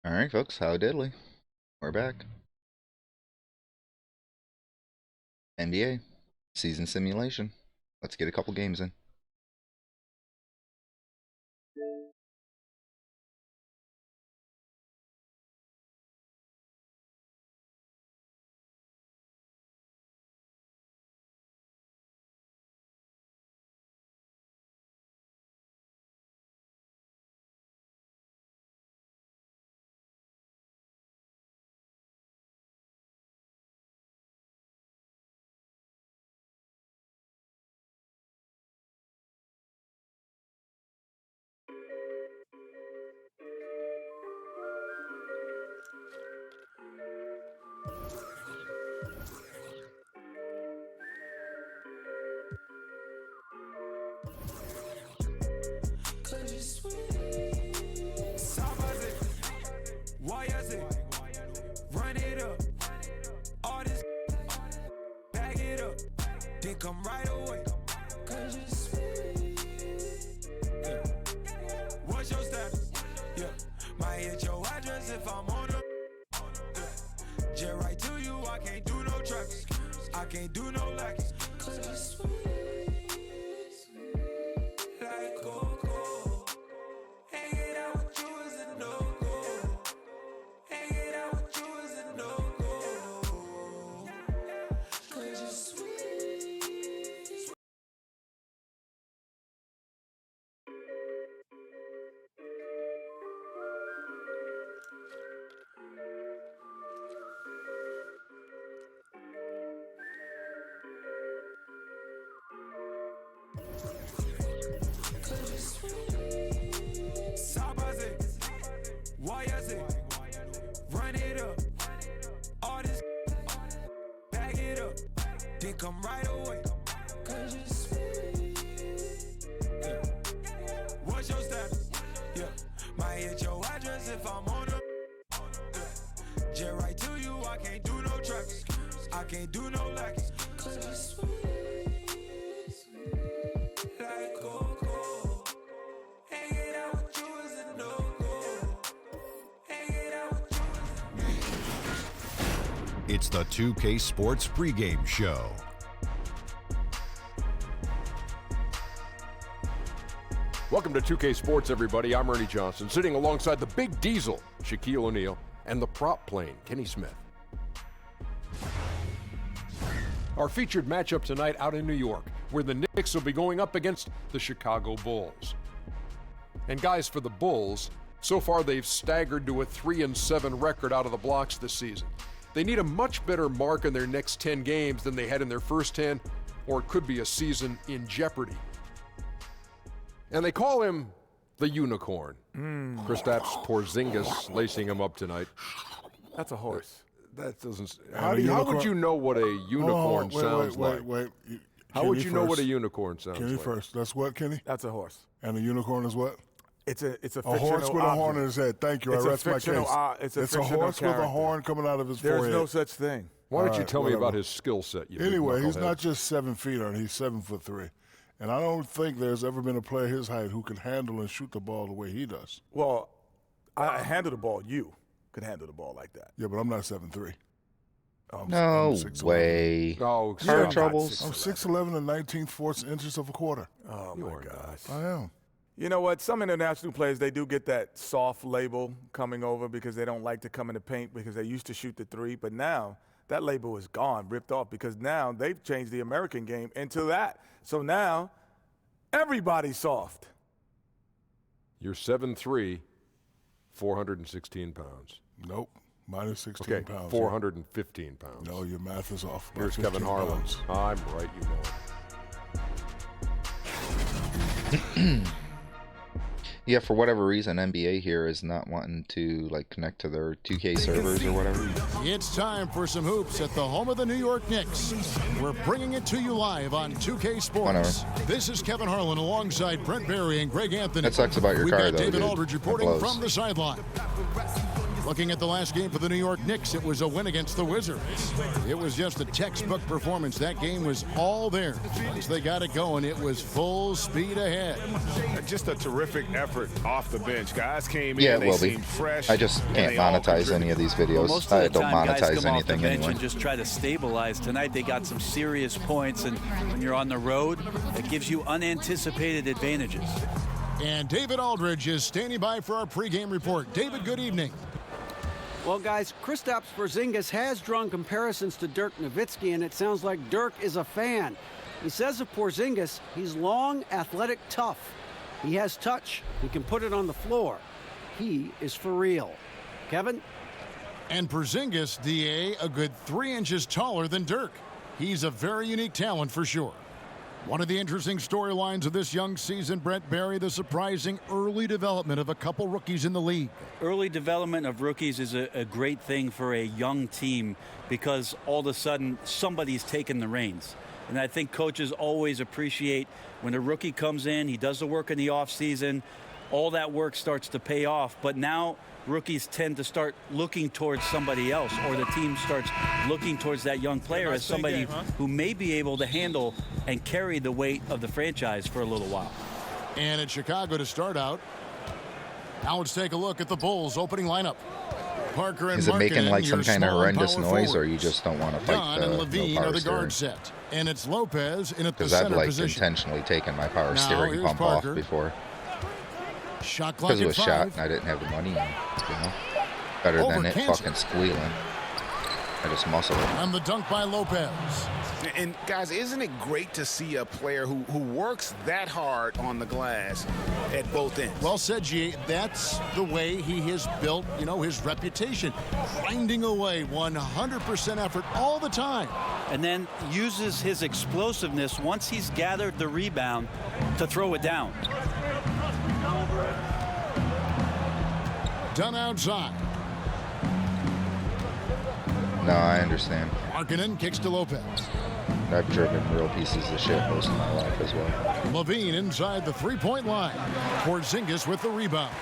All right, folks, how diddly. We're back. NBA season simulation. Let's get a couple games in. Why is it? Run it up. All this bag it up. Then come right away. Cause you're sweet. Yeah. What's your status? Yeah. Might hit your address if I'm on the. Yeah. Jet right to you. I can't do no traffic. I can't do no lacking. Cause you're sweet. Like Coco. Hanging out with you is a no-go. Hanging out with you is a no-go. Cause you're sweet. Cause you're sweet. Sabase. Why is it? Run it up. All this bag it up. Then come right away. Cause you're sweet. Yeah. What's your status? Yeah. Might hit your address if I'm on the. Yeah. Jet right to you. I can't do no traffic. I can't do no lacking. Cause you're sweet. Like Coco. Hanging out with you is a no-go. Hanging out with you. It's the 2K Sports pregame show. Welcome to 2K Sports, everybody. I'm Ernie Johnson, sitting alongside the Big Diesel, Shaquille O'Neal, and the prop plane, Kenny Smith. Our featured matchup tonight out in New York, where the Knicks will be going up against the Chicago Bulls. And guys, for the Bulls, so far they've staggered to a 3-7 record out of the blocks this season. They need a much better mark in their next 10 games than they had in their first 10, or it could be a season in jeopardy. And they call him the Unicorn. Kristaps Porzingis lacing him up tonight. That's a horse. That doesn't. How How would you know what a unicorn sounds like? Wait. How would you know what a unicorn sounds Kenny like? first. That's what, Kenny? That's a horse. And a unicorn is what? It's a A fictional horse with a horn in object. his head. Thank you. It's I a rest my fictional, case. it's a a fictional horse with a character. horn coming out of his There's forehead. no such thing. Why don't you Alright, tell me about whatever. his skill set? You big Anyway, he's knucklehead? not just 7 feet, Ernie. He's 7'3". And I don't think there's ever been a player his height who can handle and shoot the ball the way he does. Well, I handle the ball. You could handle the ball like that. Yeah, but I'm not 7'3". No 6'11". way. Oh, Car stop. troubles. I'm 6'11" and 19/4 inches of a quarter. Oh, You my are gosh. I am. You know what? Some international players, they do get that soft label coming over because they don't like to come in the paint because they used to shoot the three. But now that label is gone, ripped off, because now they've changed the American game into that. So now everybody's soft. You're 7'3", 416 pounds. Nope. Minus 16 Okay, pounds. 415 pounds. No, your math is off. by Here's 15 Kevin Harlan. pounds. I'm right, you know it. Yeah, for whatever reason, NBA here is not wanting to connect to their 2K servers or whatever. It's time for some hoops at the home of the New York Knicks. We're bringing it to you live on 2K Sports. This is Kevin Harlan alongside Brent Barry and Greg Anthony. That sucks about your We've car, got though, David dude. Aldridge That reporting blows. from the sideline. Looking at the last game for the New York Knicks, it was a win against the Wizards. It was just a textbook performance. That game was all there. Once they got it going, it was full speed ahead. Just a terrific effort off the bench. Guys came Yeah, in, it they will be. seemed fresh. I just can't monetize any of these videos. Most I of the don't time, guys monetize come off the anything bench anyway. and just try to stabilize. Tonight, they got some serious points, and when you're on the road, it gives you unanticipated advantages. And David Aldridge is standing by for our pregame report. David, good evening. Well, guys, Kristaps Porzingis has drawn comparisons to Dirk Nowitzki, and it sounds like Dirk is a fan. He says of Porzingis, he's long, athletic, tough. He has touch. He can put it on the floor. He is for real. Kevin? And Porzingis, DA, a good 3 inches taller than Dirk. He's a very unique talent for sure. One of the interesting storylines of this young season, Brent Barry, the surprising early development of a couple rookies in the league. Early development of rookies is a great thing for a young team because all of a sudden somebody's taking the reins. And I think coaches always appreciate when a rookie comes in, he does the work in the offseason, all that work starts to pay off. But now rookies tend to start looking towards somebody else, or the team starts looking towards that young player as somebody who may be able to handle and carry the weight of the franchise for a little while. And in Chicago to start out. Now let's take a look at the Bulls opening lineup. Parker and Is it making Markkanen, like some your kind of small and horrendous power noise, or forwards. you just don't want to fight Dunn the and no Levine power are the guard steering? set. And it's Lopez in at the Because I've center like position. intentionally taken my power Now, steering here's pump Parker. off before. Shot clock Because it at was 5. shot and I didn't have the money. Better Over than it cancel. fucking squealing. I just muscle it. And the dunk by Lopez. And guys, isn't it great to see a player who works that hard on the glass at both ends? Well said, G. That's the way he has built, his reputation. Grinding away 100% effort all the time. And then uses his explosiveness once he's gathered the rebound to throw it down. Done outside. No, I understand. Markkanen kicks to Lopez. I've driven real pieces of shit most of my life as well. Levine inside the three-point line. Porzingis with the rebound.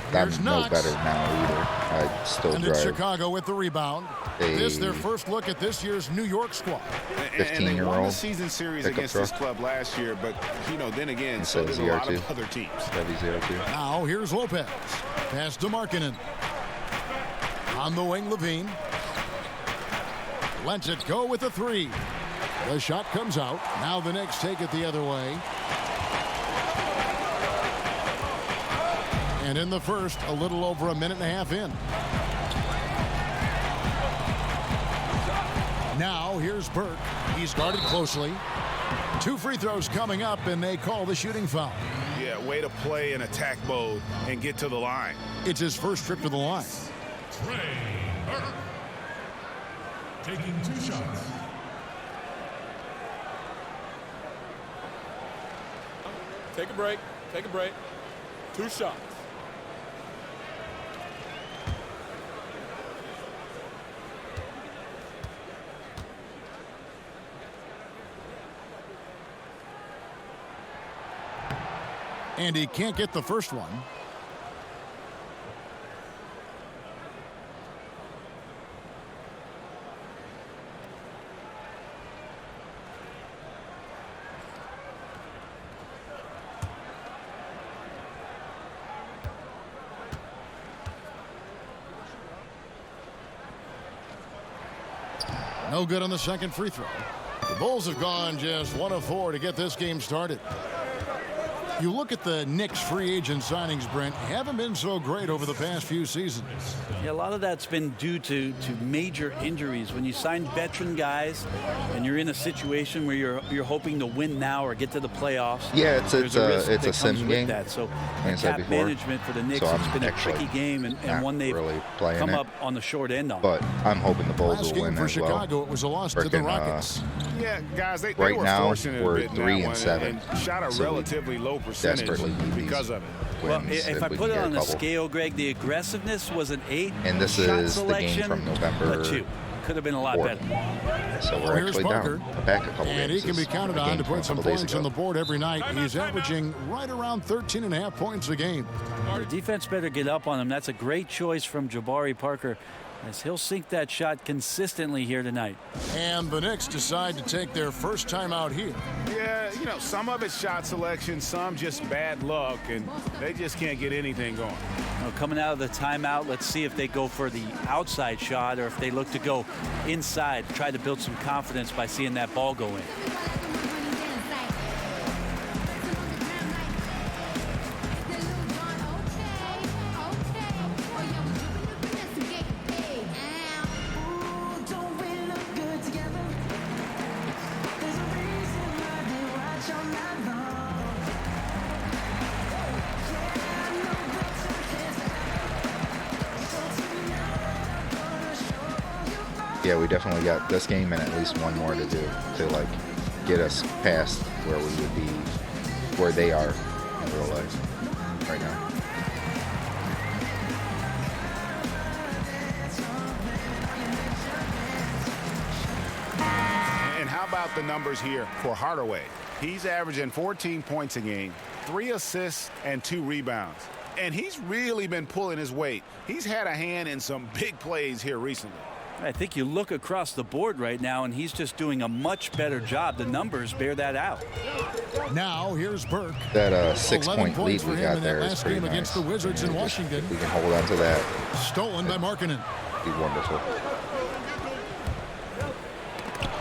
I'm There's no Knox. better now either. I still And it's drive. Chicago with the rebound. This their first look at this year's New York squad. And they won the 15-year-old season series pickup against this truck. club last year, but then again, so says did a lot ZR2. of other teams. Heavy 0-2. Now here's Lopez. Pass to Markkanen. On the wing, Levine. Lets it go with the three. The shot comes out. Now the Knicks take it the other way. And in the first, a little over a minute and a half in. Now here's Burke. He's guarded closely. 2 free throws coming up, and they call the shooting foul. Yeah, way to play in attack mode and get to the line. It's his first trip to the line. Taking 2 shots. Take a break. Take a break. 2 shots. And he can't get the first one. No good on the second free throw. The Bulls have gone just 1 of 4 to get this game started. You look at the Knicks free agent signings, Brent, haven't been so great over the past few seasons. Yeah, a lot of that's been due to major injuries. When you sign veteran guys and you're in a situation where you're hoping to win now or get to the playoffs. Yeah, it's there's a risk a that sim comes with game. that. So Like I said cap before. management for the Knicks So has I'm been a actually tricky game not and one they've really playing come it. up on the short end on. But I'm hoping the Bulls Last will game win for as well. Chicago, it was a loss to the Freaking, Rockets. Yeah, guys, they Right were now, fortunate we're a bit in 3 that and one 7. and shot a So we relatively low percentage desperately need these because of it. Well, wins if I we put can it get on a couple. scale, Greg, the aggressiveness was an 8. And this shot is the game selection, from November a 2. Could have been a lot 4. better. So we're Here's actually Parker. down back a couple And he games. can be This counted game on to from a put some couple days points ago. on the board every night. He's averaging right around 13.5 points a game. The defense better get up on him. That's a great choice from Jabari Parker, as he'll sink that shot consistently here tonight. And the Knicks decide to take their first time out here. Yeah, you know, some of it's shot selection, some just bad luck, and they just can't get anything going. Now, coming out of the timeout, let's see if they go for the outside shot or if they look to go inside, try to build some confidence by seeing that ball go in. Yeah, we definitely got this game and at least one more to do to like get us past where we would be, where they are in real life right now. And how about the numbers here for Hardaway? He's averaging 14 points a game, 3 assists, and 2 rebounds. And he's really been pulling his weight. He's had a hand in some big plays here recently. I think you look across the board right now, and he's just doing a much better job. The numbers bear that out. Now here's Burke. That 11 6-point lead points for we him got in there that is last pretty game nice. against the Wizards in Washington. If we can hold on to that, Stolen by Markkanen. be wonderful.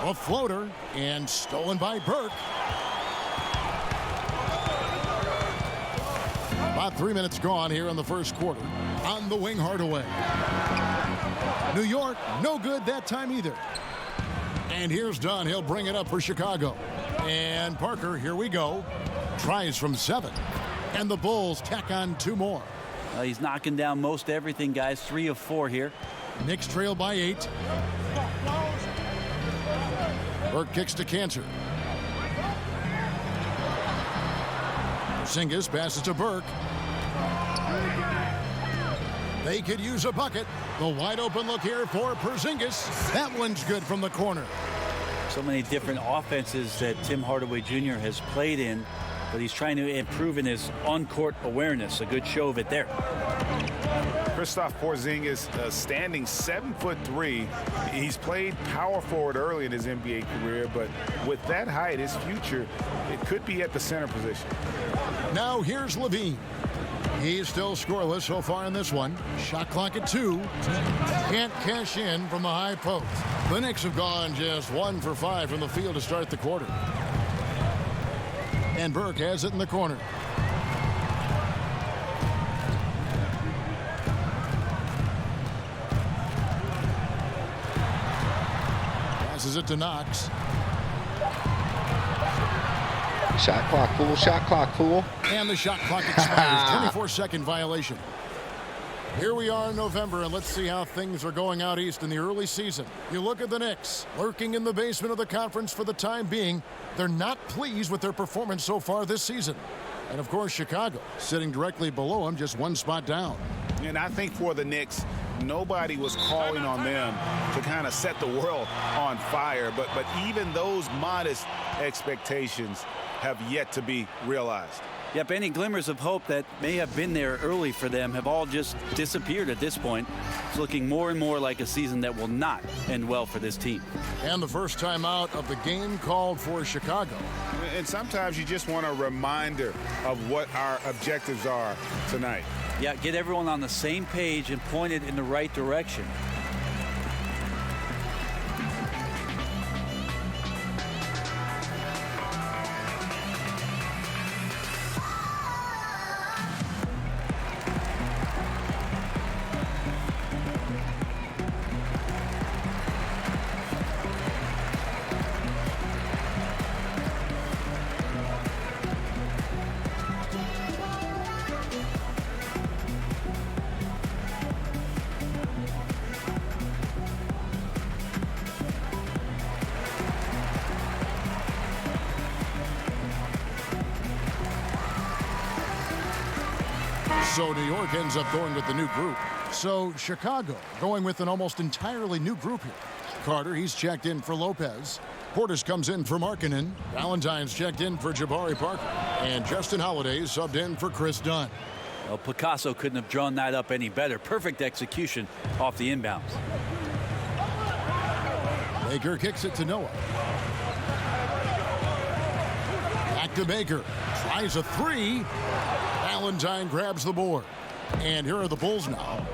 A floater and stolen by Burke. About 3 minutes gone here in the first quarter. On the wing, Hardaway. New York, no good that time either. And here's Dunn. He'll bring it up for Chicago. And Parker, here we go. Tries from 7. And the Bulls tack on 2 more. He's knocking down most everything, guys. 3 of 4 here. Knicks trail by 8. Burke kicks to Cantor. Porzingis passes to Burke. They could use a bucket. The wide open look here for Porzingis. That one's good from the corner. So many different offenses that Tim Hardaway Jr. has played in, but he's trying to improve in his on-court awareness. A good show of it there. Kristaps Porzingis, standing 7'3". He's played power forward early in his NBA career, but with that height, his future, it could be at the center position. Now here's Levine. He's still scoreless so far in this one. Shot clock at 2. Can't cash in from the high post. The Knicks have gone just 1 for 5 from the field to start the quarter. And Burke has it in the corner. Passes it to Knox. Shot clock, fool. Shot clock, fool. And the shot clock expires. 24-second violation. Here we are in November, and let's see how things are going out east in the early season. You look at the Knicks, lurking in the basement of the conference for the time being. They're not pleased with their performance so far this season. And, of course, Chicago sitting directly below them, just 1 spot down. And I think for the Knicks, nobody was calling on them to kind of set the world on fire. But even those modest expectations have yet to be realized. Yep, any glimmers of hope that may have been there early for them have all just disappeared at this point. It's looking more and more like a season that will not end well for this team. And the first time out of the game called for Chicago. And sometimes you just want a reminder of what our objectives are tonight. Yeah, get everyone on the same page and pointed in the right direction. So New York ends up going with the new group. So Chicago going with an almost entirely new group here. Carter, he's checked in for Lopez. Portis comes in for Markkanen. Valentine's checked in for Jabari Parker. And Justin Holiday subbed in for Chris Dunn. Well, Picasso couldn't have drawn that up any better. Perfect execution off the inbounds. Baker kicks it to Noah. Back to Baker. Tries a three. Valentine grabs the board. And here are the Bulls now.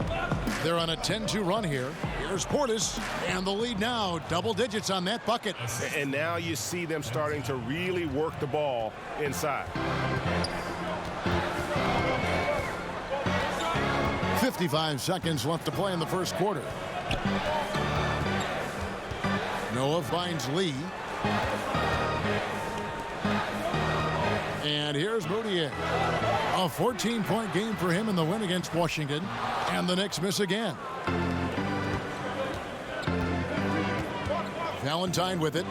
They're on a 10-2 run here. Here's Portis. And the lead now. Double digits on that bucket. And now you see them starting to really work the ball inside. 55 seconds left to play in the first quarter. Noah finds Lee. And here's Moutier. A 14-point game for him in the win against Washington. And the Knicks miss again. Valentine with it.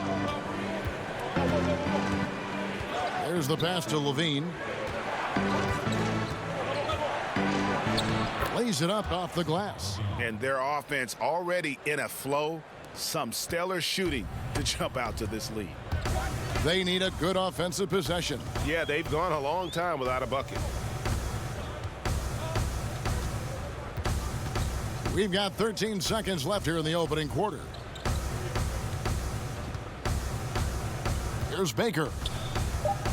There's the pass to Levine. Lays it up off the glass. And their offense already in a flow. Some stellar shooting to jump out to this lead. They need a good offensive possession. Yeah, they've gone a long time without a bucket. We've got 13 seconds left here in the opening quarter. Here's Baker.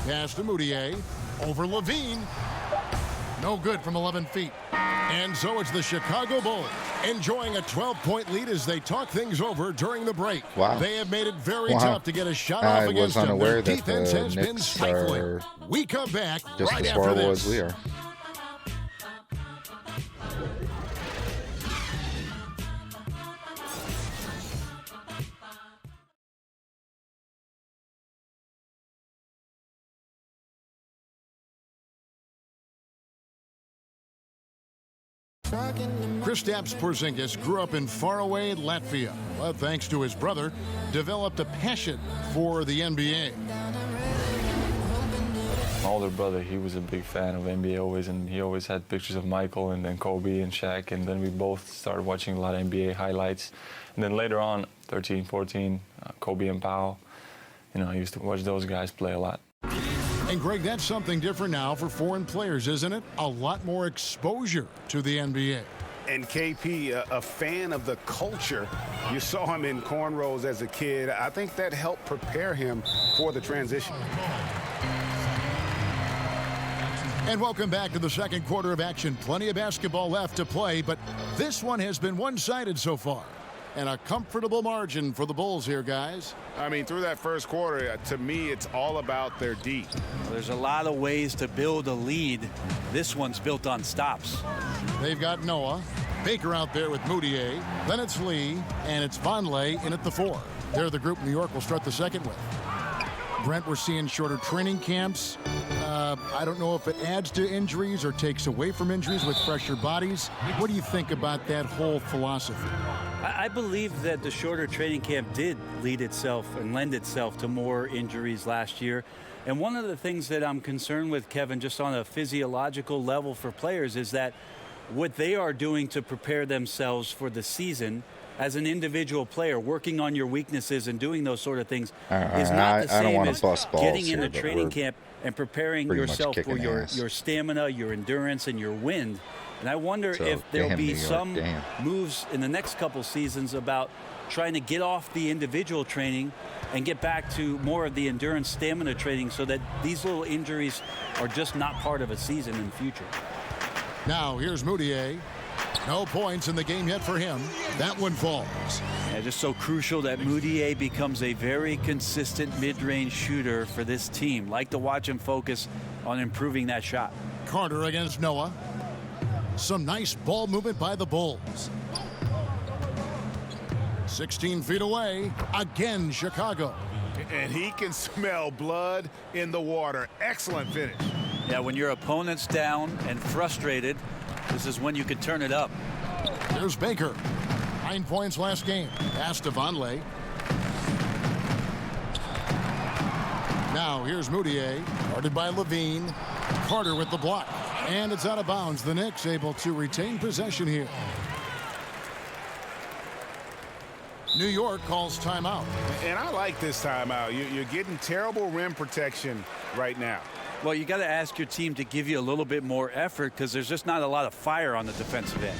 Pass to Moutier. Over Levine. No good from 11 feet. And so it's the Chicago Bulls enjoying a 12-point lead as they talk things over during the break. Wow. They have made it very tough to get a shot off against them. I was unaware Their that defense the has been Knicks stifling. are We come back just right as after horrible this. as we are. Kristaps Porzingis grew up in faraway Latvia, but thanks to his brother, developed a passion for the NBA. My older brother, he was a big fan of NBA always, and he always had pictures of Michael and then Kobe and Shaq, and then we both started watching a lot of NBA highlights. And then later on, 13, 14, Kobe and Powell, you know, I used to watch those guys play a lot. And Greg, that's something different now for foreign players, isn't it? A lot more exposure to the NBA. And KP, a fan of the culture. You saw him in cornrows as a kid. I think that helped prepare him for the transition. And welcome back to the second quarter of action. Plenty of basketball left to play, but this one has been one-sided so far. And a comfortable margin for the Bulls here, guys. I mean, through that first quarter, to me, it's all about their D. Well, there's a lot of ways to build a lead. This one's built on stops. They've got Noah. Baker out there with Moutier. Then it's Lee, and it's Vonleh in at the 4. They're the group New York will start the second with. Brent, we're seeing shorter training camps. I don't know if it adds to injuries or takes away from injuries with fresher bodies. What do you think about that whole philosophy? I believe that the shorter training camp did lead itself and lend itself to more injuries last year. And one of the things that I'm concerned with, Kevin, just on a physiological level for players, is that what they are doing to prepare themselves for the season as an individual player, working on your weaknesses and doing those sort of things is not the same as getting in a training camp and preparing yourself for your stamina, your endurance, and your wind. And I wonder if there'll be some moves in the next couple seasons about trying to get off the individual training and get back to more of the endurance stamina training so that these little injuries are just not part of a season in the future. Now here's Moutier. No points in the game yet for him. That one falls. Yeah, just so crucial that Moutier becomes a very consistent mid-range shooter for this team. Like to watch him focus on improving that shot. Carter against Noah. Some nice ball movement by the Bulls. 16 feet away. Again, Chicago. And he can smell blood in the water. Excellent finish. Yeah, when your opponent's down and frustrated, this is when you could turn it up. Here's Baker. 9 points last game. Pass to Vonleh. Now here's Moutier. Guarded by Levine. Carter with the block. And it's out of bounds. The Knicks able to retain possession here. New York calls timeout. And I like this timeout. You're getting terrible rim protection right now. Well, you got to ask your team to give you a little bit more effort because there's just not a lot of fire on the defensive end.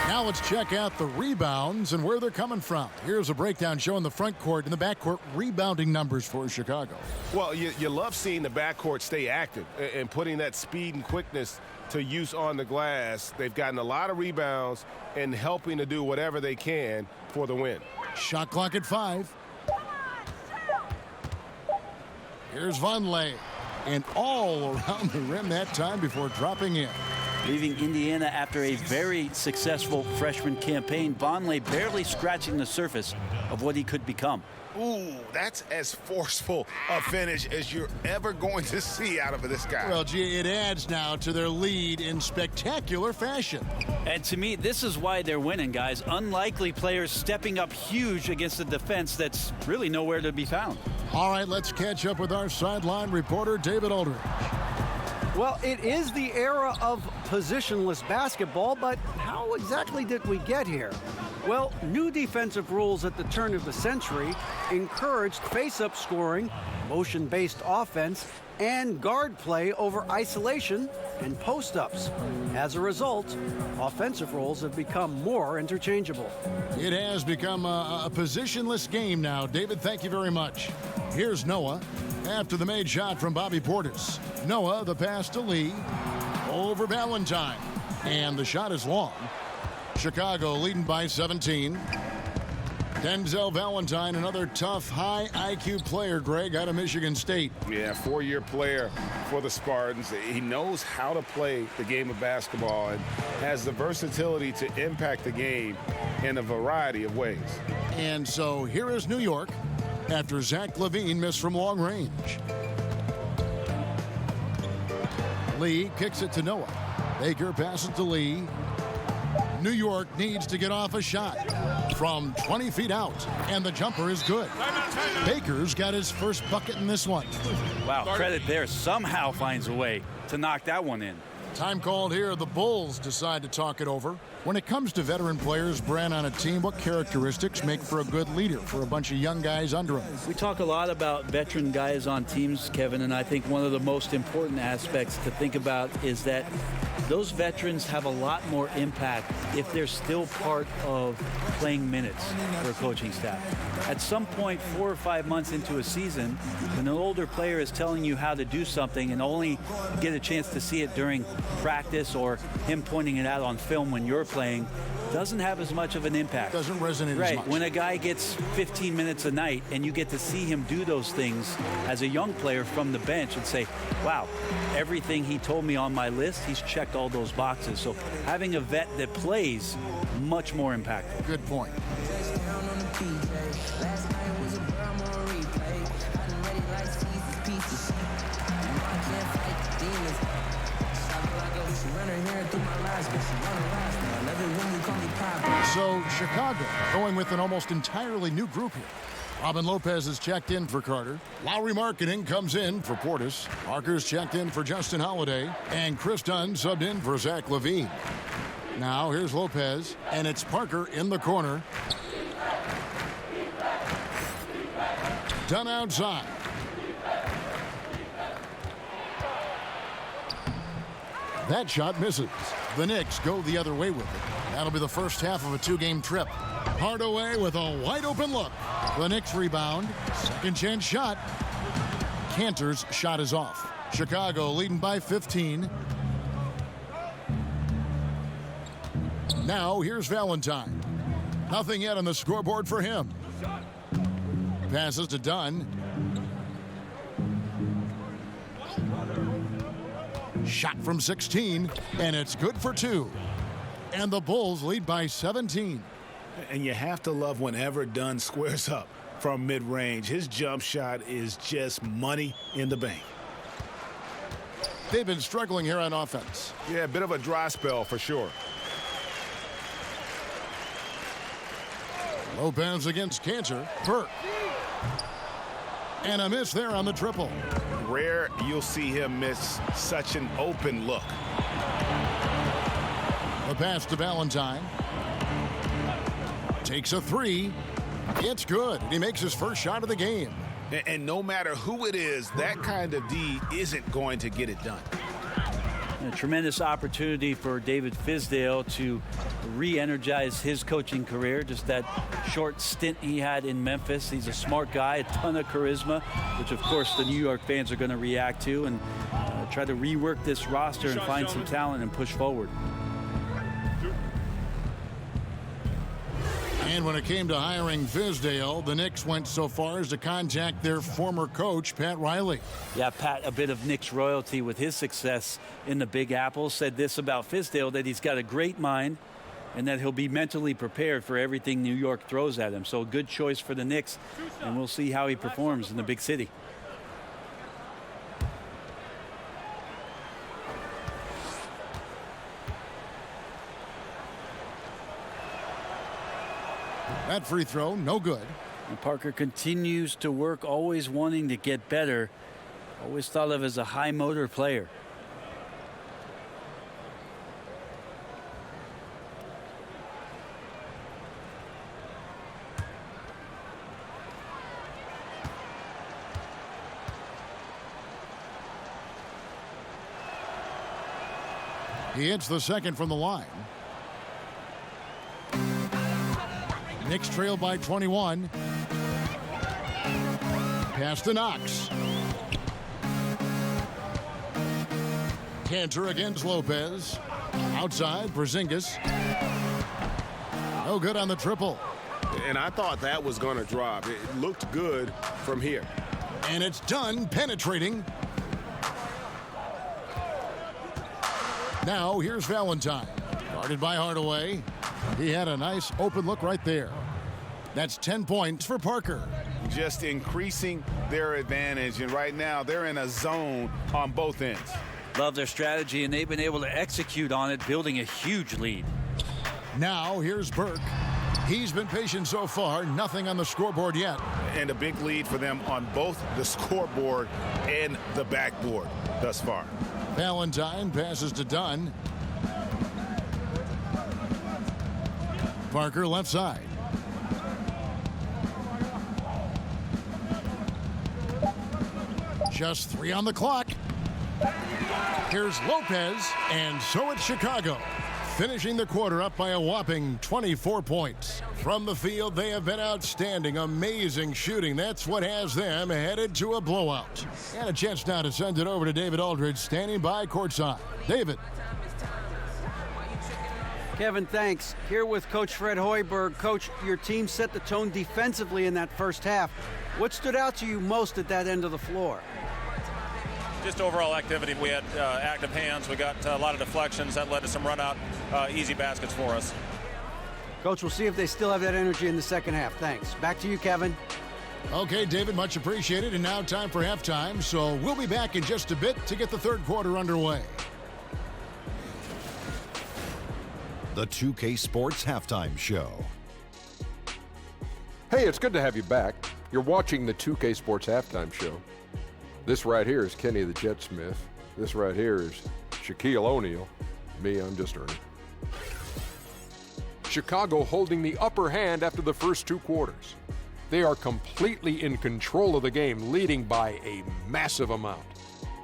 Now let's check out the rebounds and where they're coming from. Here's a breakdown showing the front court and the backcourt rebounding numbers for Chicago. Well, you love seeing the backcourt stay active and putting that speed and quickness to use on the glass. They've gotten a lot of rebounds and helping to do whatever they can for the win. Shot clock at 5. Here's Vonleh. And all around the rim that time before dropping in. Leaving Indiana after a very successful freshman campaign, Vonleh barely scratching the surface of what he could become. Ooh, that's as forceful a finish as you're ever going to see out of this guy. Well, gee, it adds now to their lead in spectacular fashion. And to me, this is why they're winning, guys. Unlikely players stepping up huge against a defense that's really nowhere to be found. All right, let's catch up with our sideline reporter, David Aldridge. Well, it is the era of positionless basketball, but how exactly did we get here? Well, new defensive rules at the turn of the century encouraged face-up scoring, motion-based offense, and guard play over isolation and post-ups. As a result, offensive roles have become more interchangeable. It has become a positionless game now. David, thank you very much. Here's Noah after the made shot from Bobby Portis. Noah, the pass to Lee, over Valentine, and the shot is long. Chicago leading by 17. Denzel Valentine, another tough, high IQ player, Greg, out of Michigan State. Yeah, 4-year player for the Spartans. He knows how to play the game of basketball and has the versatility to impact the game in a variety of ways. And so here is New York after Zach LaVine missed from long range. Lee kicks it to Noah. Baker passes to Lee. New York needs to get off a shot from 20 feet out, and the jumper is good. Baker's got his first bucket in this one. Wow, credit there. Somehow finds a way to knock that one in. Time called here. The Bulls decide to talk it over. When it comes to veteran players, Brand, on a team, what characteristics make for a good leader for a bunch of young guys under him? We talk a lot about veteran guys on teams, Kevin, and I think one of the most important aspects to think about is that those veterans have a lot more impact if they're still part of playing minutes for a coaching staff. At some point, 4 or 5 months into a season, when an older player is telling you how to do something and only get a chance to see it during practice or him pointing it out on film when you're playing, doesn't have as much of an impact. Doesn't resonate as much. Right. When a guy gets 15 minutes a night and you get to see him do those things as a young player from the bench and say, wow, everything he told me on my list, he's checked all those boxes. So having a vet that plays, much more impactful. Good point. So Chicago going with an almost entirely new group here. Robin Lopez is checked in for Carter. Lowry Marketing comes in for Portis. Parker's checked in for Justin Holiday. And Chris Dunn subbed in for Zach LaVine. Now here's Lopez, and it's Parker in the corner. Dunn outside. That shot misses. The Knicks go the other way with it. That'll be the first half of a 2-game trip. Hardaway with a wide open look. The Knicks rebound. Second chance shot. Cantor's shot is off. Chicago leading by 15. Now here's Valentine. Nothing yet on the scoreboard for him. Passes to Dunn. Shot from 16, and it's good for 2. And the Bulls lead by 17. And you have to love whenever Dunn squares up from mid-range. His jump shot is just money in the bank. They've been struggling here on offense. Yeah, a bit of a dry spell for sure. Lopez against Cantor. Burke. And a miss there on the triple. Rare you'll see him miss such an open look. The pass to Valentine. Takes a 3. It's good. He makes his first shot of the game. And no matter who it is, that kind of D isn't going to get it done. A tremendous opportunity for David Fizdale to re-energize his coaching career. Just that short stint he had in Memphis. He's a smart guy, a ton of charisma, which of course the New York fans are going to react to, and try to rework this roster and find some talent and push forward. And when it came to hiring Fizdale, the Knicks went so far as to contact their former coach, Pat Riley. Yeah, Pat, a bit of Knicks royalty with his success in the Big Apple, said this about Fizdale, that he's got a great mind and that he'll be mentally prepared for everything New York throws at him. So a good choice for the Knicks, and we'll see how he performs in the big city. That free throw, no good. And Parker continues to work, always wanting to get better. Always thought of as a high motor player. He hits the second from the line. Knicks trail by 21. Pass to Knox. Cantor against Lopez. Outside, Porzingis. No good on the triple. And I thought that was going to drop. It looked good from here. And it's done, penetrating. Now here's Valentine. Guarded by Hardaway. He had a nice open look right there. That's 10 points for Parker. Just increasing their advantage, and right now they're in a zone on both ends. Love their strategy, and they've been able to execute on it, building a huge lead. Now here's Burke. He's been patient so far, nothing on the scoreboard yet. And a big lead for them on both the scoreboard and the backboard thus far. Valentine passes to Dunn. Parker left side. Just 3 on the clock. Here's Lopez, and so it's Chicago, finishing the quarter up by a whopping 24 points. From the field, they have been outstanding, amazing shooting. That's what has them headed to a blowout. And a chance now to send it over to David Aldridge, standing by courtside. David. Kevin, thanks. Here with Coach Fred Hoiberg. Coach, your team set the tone defensively in that first half. What stood out to you most at that end of the floor? Just overall activity. We had active hands. We got a lot of deflections. That led to some run-out easy baskets for us. Coach, we'll see if they still have that energy in the second half. Thanks. Back to you, Kevin. Okay, David, much appreciated. And now time for halftime. So we'll be back in just a bit to get the third quarter underway. The 2K Sports Halftime Show. Hey, it's good to have you back. You're watching the 2K Sports Halftime Show. This right here is Kenny the Jet Smith. This right here is Shaquille O'Neal. Me, I'm just Ernie. Chicago holding the upper hand after the first 2 quarters. They are completely in control of the game, leading by a massive amount.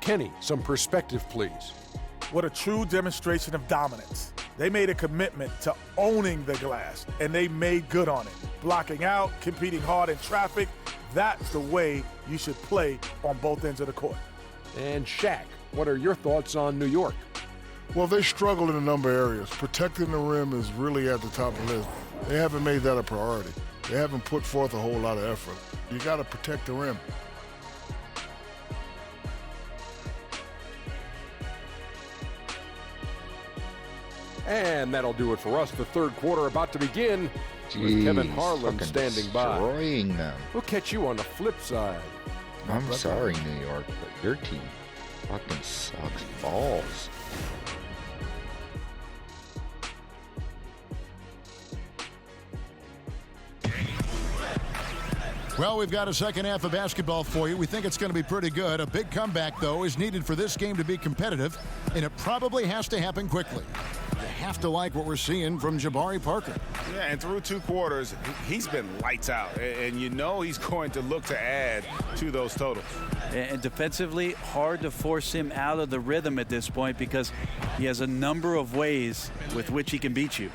Kenny, some perspective, please. What a true demonstration of dominance. They made a commitment to owning the glass, and they made good on it. Blocking out, competing hard in traffic, that's the way you should play on both ends of the court. And Shaq, what are your thoughts on New York? Well, they struggle in a number of areas. Protecting the rim is really at the top of the list. They haven't made that a priority. They haven't put forth a whole lot of effort. You got to protect the rim. And that'll do it for us. The third quarter about to begin with Kevin Harlan standing by. Destroying them. We'll catch you on the flip side. I'm sorry, New York, but your team fucking sucks balls. Well, we've got a second half of basketball for you. We think it's going to be pretty good. A big comeback, though, is needed for this game to be competitive, and it probably has to happen quickly. You have to like what we're seeing from Jabari Parker. Yeah, and through 2 quarters, he's been lights out, and you know he's going to look to add to those totals. And defensively, hard to force him out of the rhythm at this point because he has a number of ways with which he can beat you.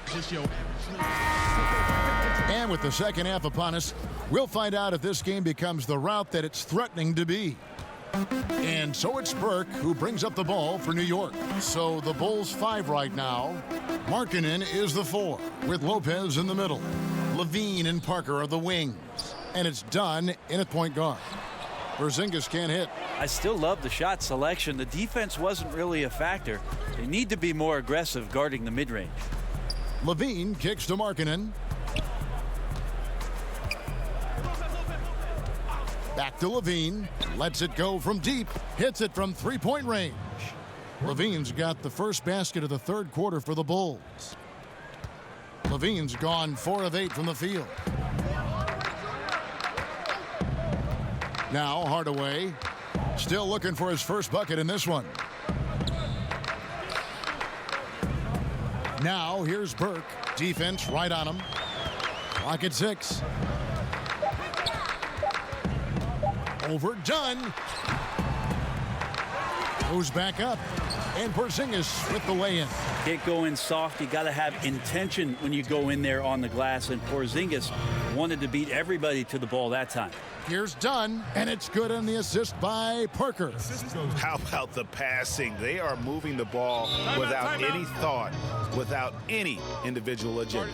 And with the second half upon us, we'll find out if this game becomes the route that it's threatening to be. And so it's Burke who brings up the ball for New York. So the Bulls 5 right now. Markkanen is the 4 with Lopez in the middle. Levine and Parker are the wings. And it's done in at point guard. Porzingis can't hit. I still love the shot selection. The defense wasn't really a factor. They need to be more aggressive guarding the mid-range. Levine kicks to Markkanen. Back to Levine. Lets it go from deep. Hits it from three-point range. Levine's got the first basket of the third quarter for the Bulls. Levine's gone 4 of 8 from the field. Now Hardaway still looking for his first bucket in this one. Now here's Burke. Defense right on him. Clock at 6. Overdone. Goes back up. And Porzingis with the lay-in. Can't go in soft. You got to have intention when you go in there on the glass. And Porzingis wanted to beat everybody to the ball that time. Here's Dunn, and it's good on the assist by Parker. How about the passing? They are moving the ball without any thought, without any individual agenda.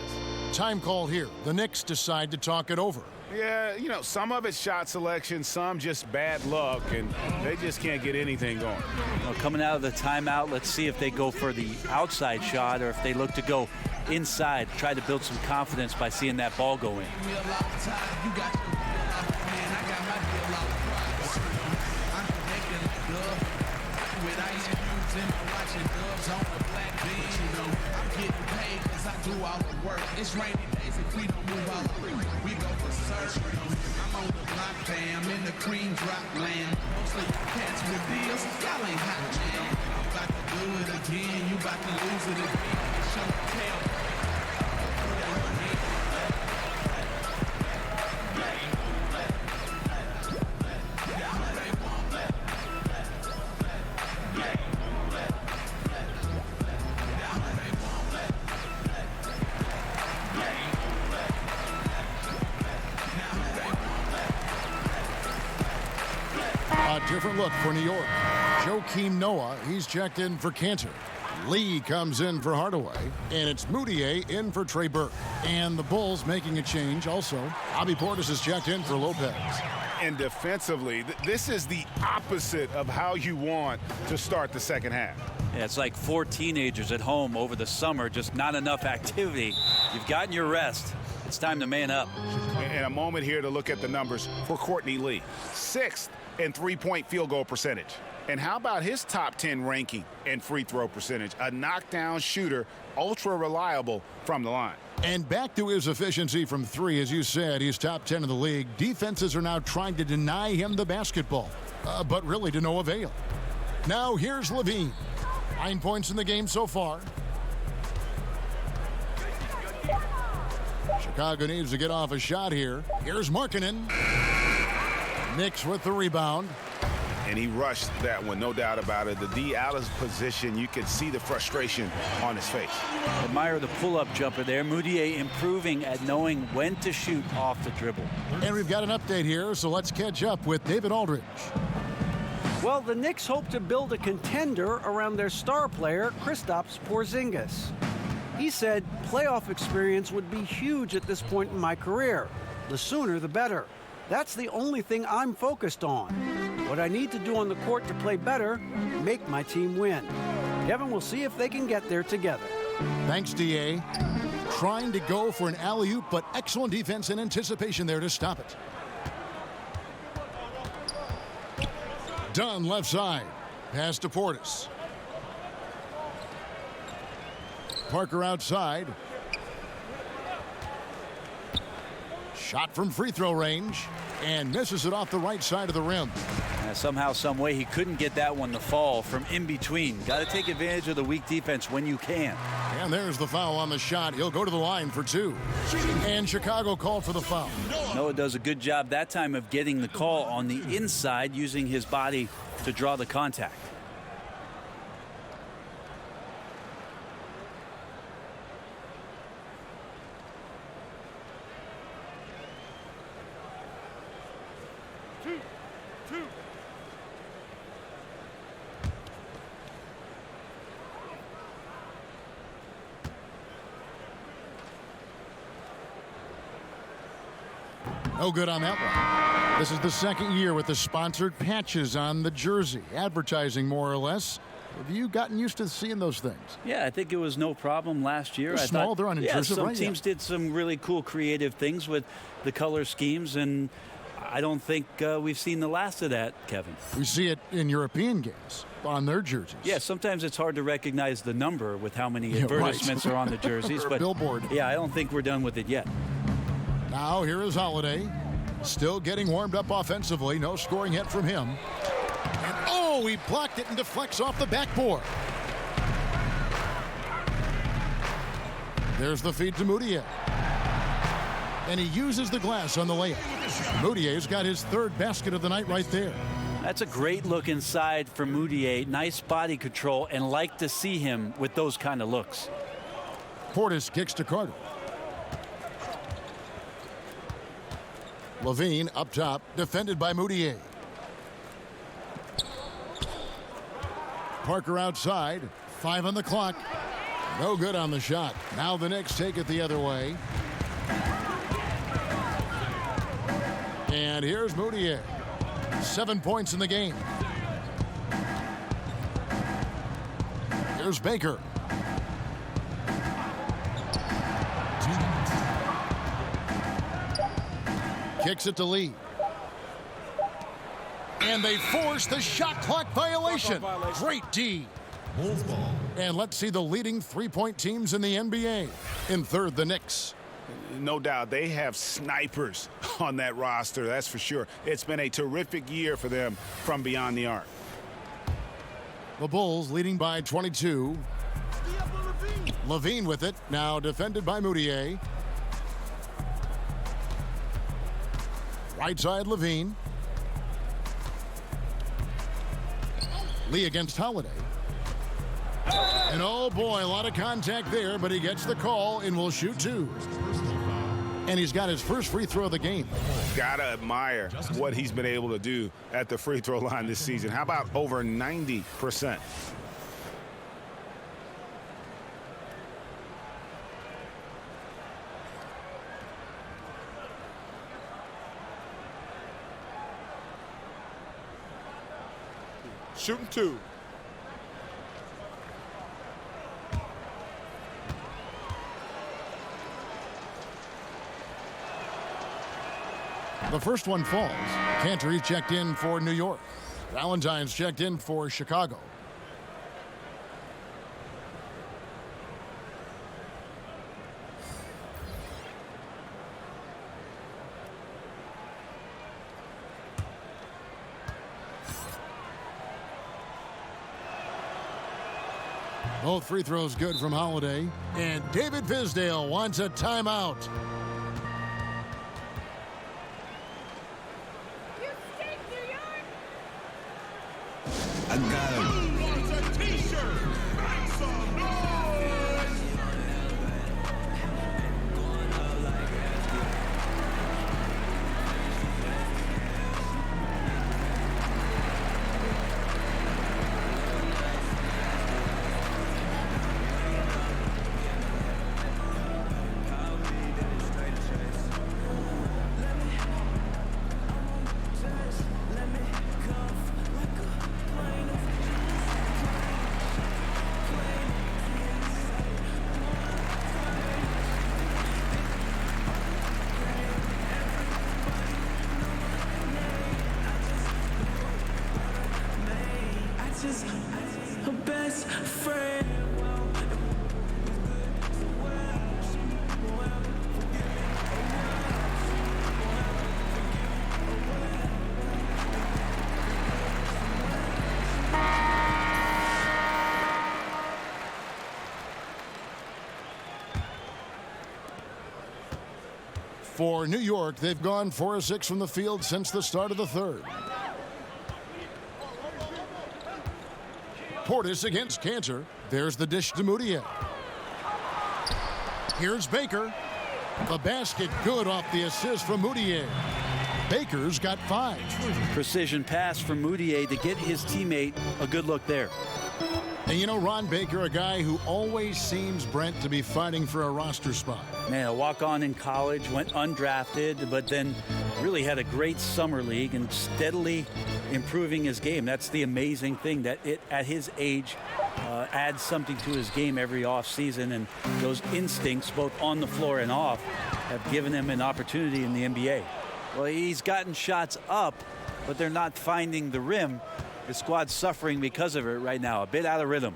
Time called here. The Knicks decide to talk it over. Yeah, you know, some of it's shot selection, some just bad luck, and they just can't get anything going. Well, coming out of the timeout, let's see if they go for the outside shot or if they look to go inside, try to build some confidence by seeing that ball go in. It's rainy days if we don't move out. We go for search. I'm on the block, fam, in the cream drop land. Mostly cats with deals, y'all ain't hot, man. I'm about to do it again, you about to lose it again. Show the tail. Different look for New York. Joakim Noah, he's checked in for Cantor. Lee comes in for Hardaway. And it's Moutier in for Trey Burke. And the Bulls making a change also. Bobby Portis is checked in for Lopez. And defensively, this is the opposite of how you want to start the second half. Yeah, it's like 4 teenagers at home over the summer, just not enough activity. You've gotten your rest. It's time to man up. And a moment here to look at the numbers for Courtney Lee. 6th in three-point field goal percentage. And how about his top 10 ranking in free throw percentage? A knockdown shooter, ultra reliable from the line. And back to his efficiency from 3, as you said, he's top 10 in the league. Defenses are now trying to deny him the basketball, but really to no avail. Now here's Levine. 9 points in the game so far. Chicago needs to get off a shot here. Here's Markkanen. Knicks with the rebound. and he rushed that one, no doubt about it. The D out of position, you can see the frustration on his face. Admire the pull-up jumper there. Moutier improving at knowing when to shoot off the dribble. And we've got an update here, so let's catch up with David Aldridge. Well, the Knicks hope to build a contender around their star player, Kristaps Porzingis. He said playoff experience would be huge at this point in my career. The sooner, the better. That's the only thing I'm focused on. What I need to do on the court to play better, make my team win. Kevin, we'll see if they can get there together. Thanks, D.A. Trying to go for an alley-oop, but excellent defense and anticipation there to stop it. Dunn left side. Pass to Portis. Parker outside. Shot from free throw range and misses it off the right side of the rim. Somehow, some way, he couldn't get that one to fall from in between. Got to take advantage of the weak defense when you can. And there's the foul on the shot. He'll go to the line for two. And Chicago called for the foul. Noah does a good job that time of getting the call on the inside, using his body to draw the contact. No good on that one. This is the second year with the sponsored patches on the jersey, advertising more or less. Have you gotten used to seeing those things? Yeah, I think it was no problem last year. They're small, they're unintrusive, some right? teams did some really cool creative things with the color schemes, and I don't think we've seen the last of that, Kevin. We see it in European games on their jerseys. Yeah, sometimes it's hard to recognize the number with how many advertisements are on the jerseys. But billboard. Yeah, I don't think we're done with it yet. Now here is Holiday. Still getting warmed up offensively. No scoring yet from him. And oh, he blocked it and deflects off the backboard. There's the feed to Moutier. And he uses the glass on the layup. Moutier's got his third basket of the night right there. That's a great look inside for Moutier. Nice body control, and like to see him with those kind of looks. Portis kicks to Carter. Levine up top, defended by Moutier. Parker outside, 5 on the clock. No good on the shot. Now the Knicks take it the other way. And here's Moutier. 7 points in the game. Here's Baker. Kicks it to Lee. And they force the shot clock violation. Great D. And let's see the leading three-point teams in the NBA. In third, the Knicks. No doubt they have snipers on that roster, that's for sure. It's been a terrific year for them from beyond the arc. The Bulls leading by 22. Levine with it, now defended by Moutier. Right side, Levine. Lee against Holiday. And oh boy, a lot of contact there, but he gets the call and will shoot two. And he's got his first free throw of the game. Gotta admire what he's been able to do at the free throw line this season. How about over 90%? Shooting two. The first one falls. Cantor's checked in for New York. Valentine's checked in for Chicago. Both free throws good from Holiday. And David Fizdale wants a timeout. I got him. Who wants a t-shirt? Make some noise! A best friend. For New York, they've gone 4 of 6 from the field since the start of the third. Portis against Cantor. There's the dish to Moutier. Here's Baker. The basket good off the assist from Moutier. Baker's got 5. Precision pass from Moutier to get his teammate a good look there. And you know, Ron Baker, a guy who always seems, Brent, to be fighting for a roster spot. Man, a walk-on in college, went undrafted, but then really had a great summer league and steadily improving his game. That's the amazing thing, that it, at his age, adds something to his game every offseason, and those instincts, both on the floor and off, have given him an opportunity in the NBA. Well, he's gotten shots up, but they're not finding the rim. The squad's suffering because of it right now, a bit out of rhythm.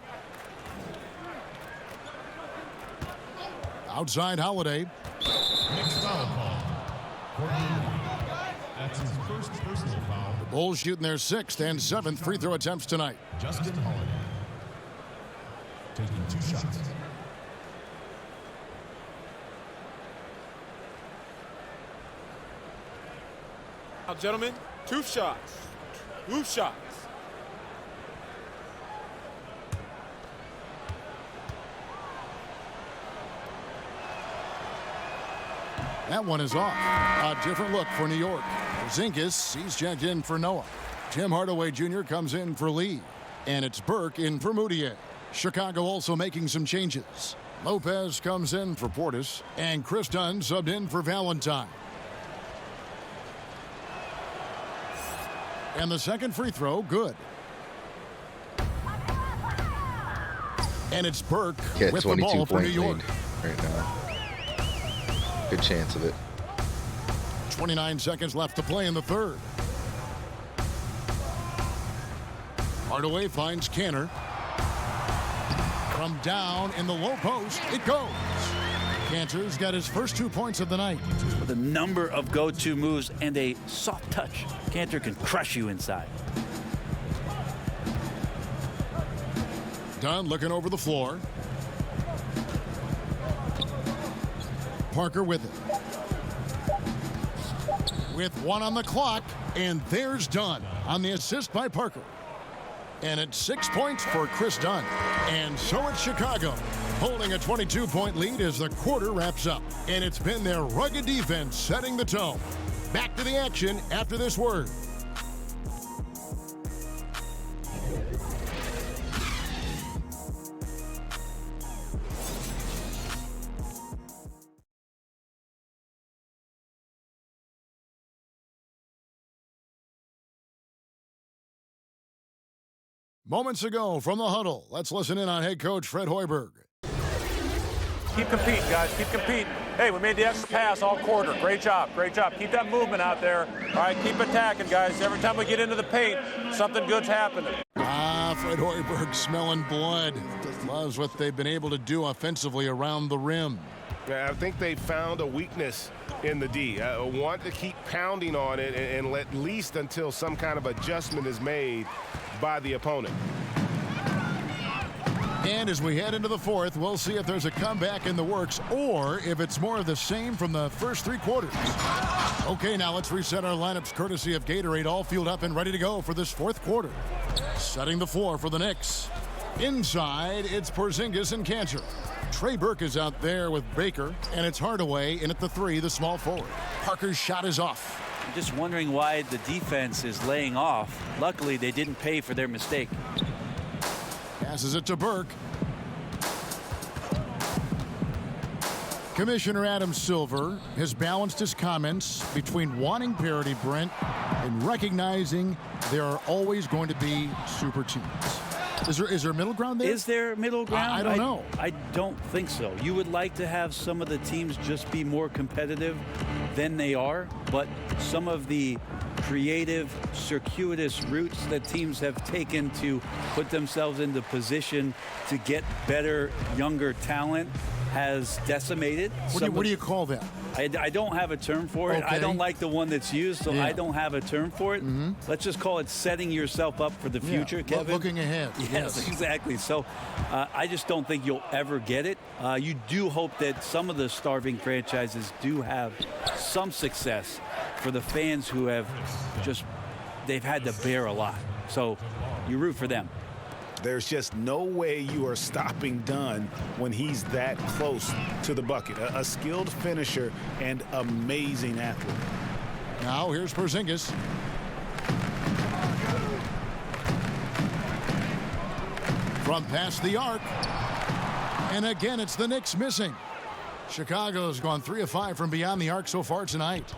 Outside Holiday. Knicks foul call. That's his first personal foul. The Bulls shooting their 6th and 7th free throw attempts tonight. Justin Holiday taking 2 shots. Now, gentlemen, 2 shots. 2 shots. That one is off. A different look for New York. Porzingis, he's checked in for Noah. Tim Hardaway Jr. comes in for Lee. And it's Burke in for Moutier. Chicago also making some changes. Lopez comes in for Portis. And Chris Dunn subbed in for Valentine. And the second free throw, good. And it's Burke with the ball for New York. Right now. Good chance of it. 29 seconds left to play in the third. Hardaway finds Cantor. From down in the low post, it goes. Cantor's got his first 2 points of the night. With a number of go-to moves and a soft touch, Cantor can crush you inside. Dunn looking over the floor. Parker with it. With 1 on the clock, and there's Dunn on the assist by Parker. And it's 6 points for Chris Dunn. And so it's Chicago, holding a 22-point lead as the quarter wraps up. And it's been their rugged defense setting the tone. Back to the action after this word. Moments ago from the huddle, let's listen in on head coach Fred Hoiberg. Keep competing, guys. Keep competing. Hey, we made the extra pass all quarter. Great job. Great job. Keep that movement out there. All right, keep attacking, guys. Every time we get into the paint, something good's happening. Fred Hoiberg smelling blood. Loves what they've been able to do offensively around the rim. Yeah, I think they found a weakness in the D. Want to keep pounding on it and at least until some kind of adjustment is made by the opponent. And as we head into the fourth, we'll see if there's a comeback in the works or if it's more of the same from the first 3 quarters. Okay, now let's reset our lineups courtesy of Gatorade, all fueled up and ready to go for this fourth quarter. Setting the floor for the Knicks. Inside, it's Porzingis and Cantor. Trey Burke is out there with Baker, and it's Hardaway in at the 3, the small forward. Parker's shot is off. I'm just wondering why the defense is laying off. Luckily, they didn't pay for their mistake. Passes it to Burke. Commissioner Adam Silver has balanced his comments between wanting parity, Brent, and recognizing there are always going to be super teams. Is there a middle ground there? Is there a middle ground? I don't know. I don't think so. You would like to have some of the teams just be more competitive than they are, but some of the creative, circuitous routes that teams have taken to put themselves into position to get better, younger talent has decimated. What do you call that? I don't have a term for it. Okay. I don't like the one that's used, so Yeah. I don't have a term for it. Let's just call it setting yourself up for the future, Kevin. Looking ahead. Yes, exactly. So I just don't think you'll ever get it. You do hope that some of the starving franchises do have some success for the fans who have they've had to bear a lot. So you root for them. There's just no way you are stopping Dunn when he's that close to the bucket. A skilled finisher and amazing athlete. Now here's Porzingis. From past the arc. And again, it's the Knicks missing. Chicago's gone 3 of 5 from beyond the arc so far tonight.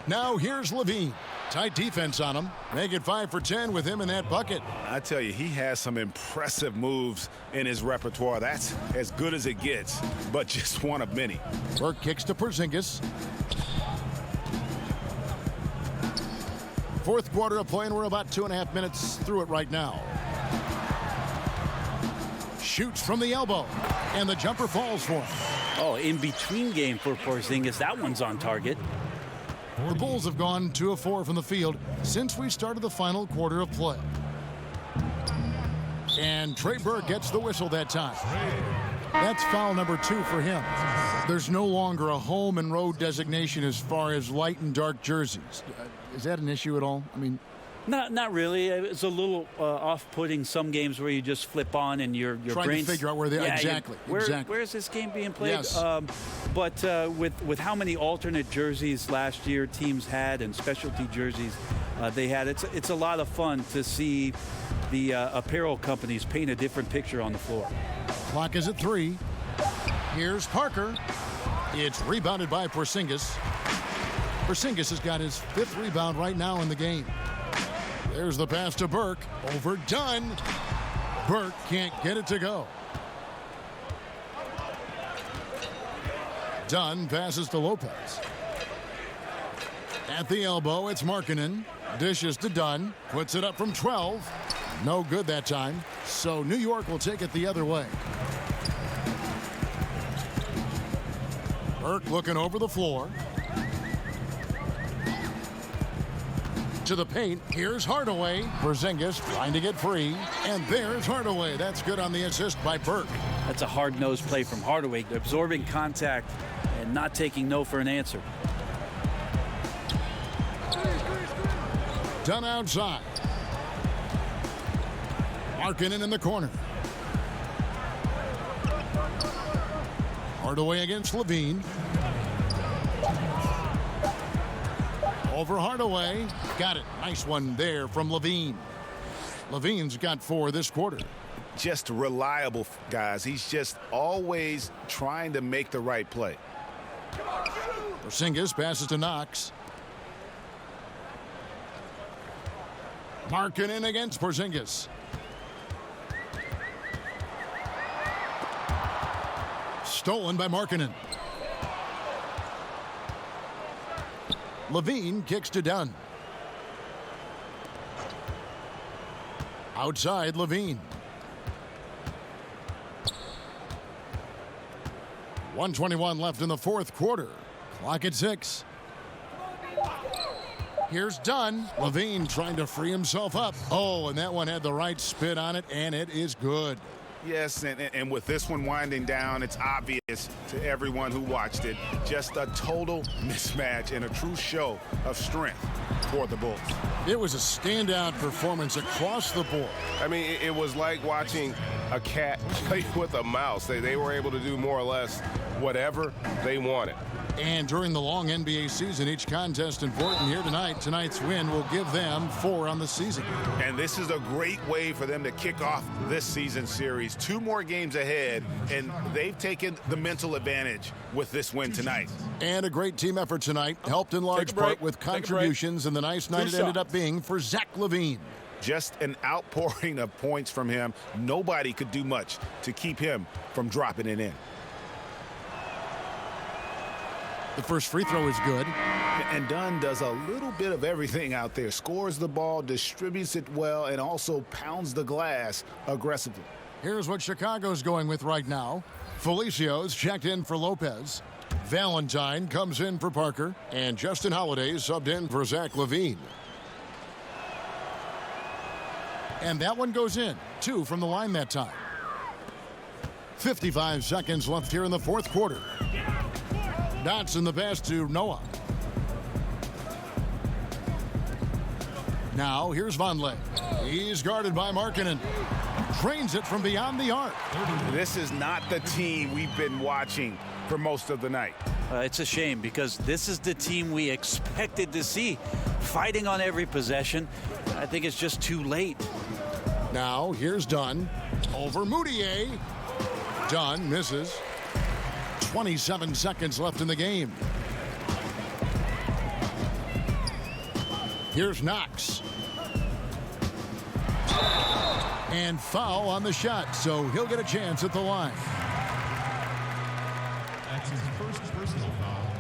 Now here's Levine. Tight defense on him. Make it 5 for 10 with him in that bucket. I tell you, he has some impressive moves in his repertoire. That's as good as it gets, but just one of many. Burke kicks to Porzingis. Fourth quarter of play, and we're about 2.5 minutes through it right now. Shoots from the elbow, and the jumper falls for him. Oh, in between game for Porzingis, that one's on target. The Bulls have gone 2 of 4 from the field since we started the final quarter of play. And Trey Burke gets the whistle that time. That's foul number 2 for him. There's no longer a home and road designation as far as light and dark jerseys. Is that an issue at all? I mean, Not really. It's a little off-putting some games where you just flip on and your trying brain's to figure out where they are. Exactly. Where is this game being played? Yes. But with how many alternate jerseys last year teams had and specialty jerseys they had, it's a lot of fun to see the apparel companies paint a different picture on the floor. Clock is at 3. Here's Parker. It's rebounded by Porzingis. Porzingis has got his 5th rebound right now in the game. There's the pass to Burke. Overdone. Burke can't get it to go. Dunn passes to Lopez. At the elbow, it's Markkanen. Dishes to Dunn. Puts it up from 12. No good that time. So New York will take it the other way. Burke looking over the floor. To the paint. Here's Hardaway. Porzingis trying to get free. And there's Hardaway. That's good on the assist by Burke. That's a hard-nosed play from Hardaway, absorbing contact and not taking no for an answer. Done outside. Markkanen in the corner. Hardaway against Levine. Over Hardaway. Got it. Nice one there from Levine. Levine's got 4 this quarter. Just reliable, guys. He's just always trying to make the right play. Porzingis passes to Knox. Markkanen against Porzingis. Stolen by Markkanen. Levine kicks to Dunn. Outside Levine. 1:21 left in the fourth quarter. Clock at 6. Here's Dunn. Levine trying to free himself up. Oh, and that one had the right spin on it, and it is good. Yes, and with this one winding down, it's obvious to everyone who watched it. Just a total mismatch and a true show of strength for the Bulls. It was a standout performance across the board. I mean, it was like watching a cat play with a mouse. They were able to do more or less whatever they wanted. And during the long NBA season, each contest important here tonight. Tonight's win will give them 4 on the season. And this is a great way for them to kick off this season series. 2 more games ahead, and they've taken the mental advantage with this win tonight. And a great team effort tonight, helped in large part with contributions, and the nice night it ended up being for Zach LaVine. Just an outpouring of points from him. Nobody could do much to keep him from dropping it in. The first free throw is good. And Dunn does a little bit of everything out there. Scores the ball, distributes it well, and also pounds the glass aggressively. Here's what Chicago's going with right now. Felicia's checked in for Lopez. Valentine comes in for Parker. And Justin Holiday subbed in for Zach LaVine. And that one goes in. 2 from the line that time. 55 seconds left here in the fourth quarter. Dotson the pass to Noah. Now here's Vonleh. He's guarded by Markkanen. Drains it from beyond the arc. This is not the team we've been watching for most of the night. It's a shame because this is the team we expected to see fighting on every possession. I think it's just too late. Now here's Dunn over Moutier. Dunn misses. 27 seconds left in the game. Here's Knox. And foul on the shot, so he'll get a chance at the line. That's his first personal foul.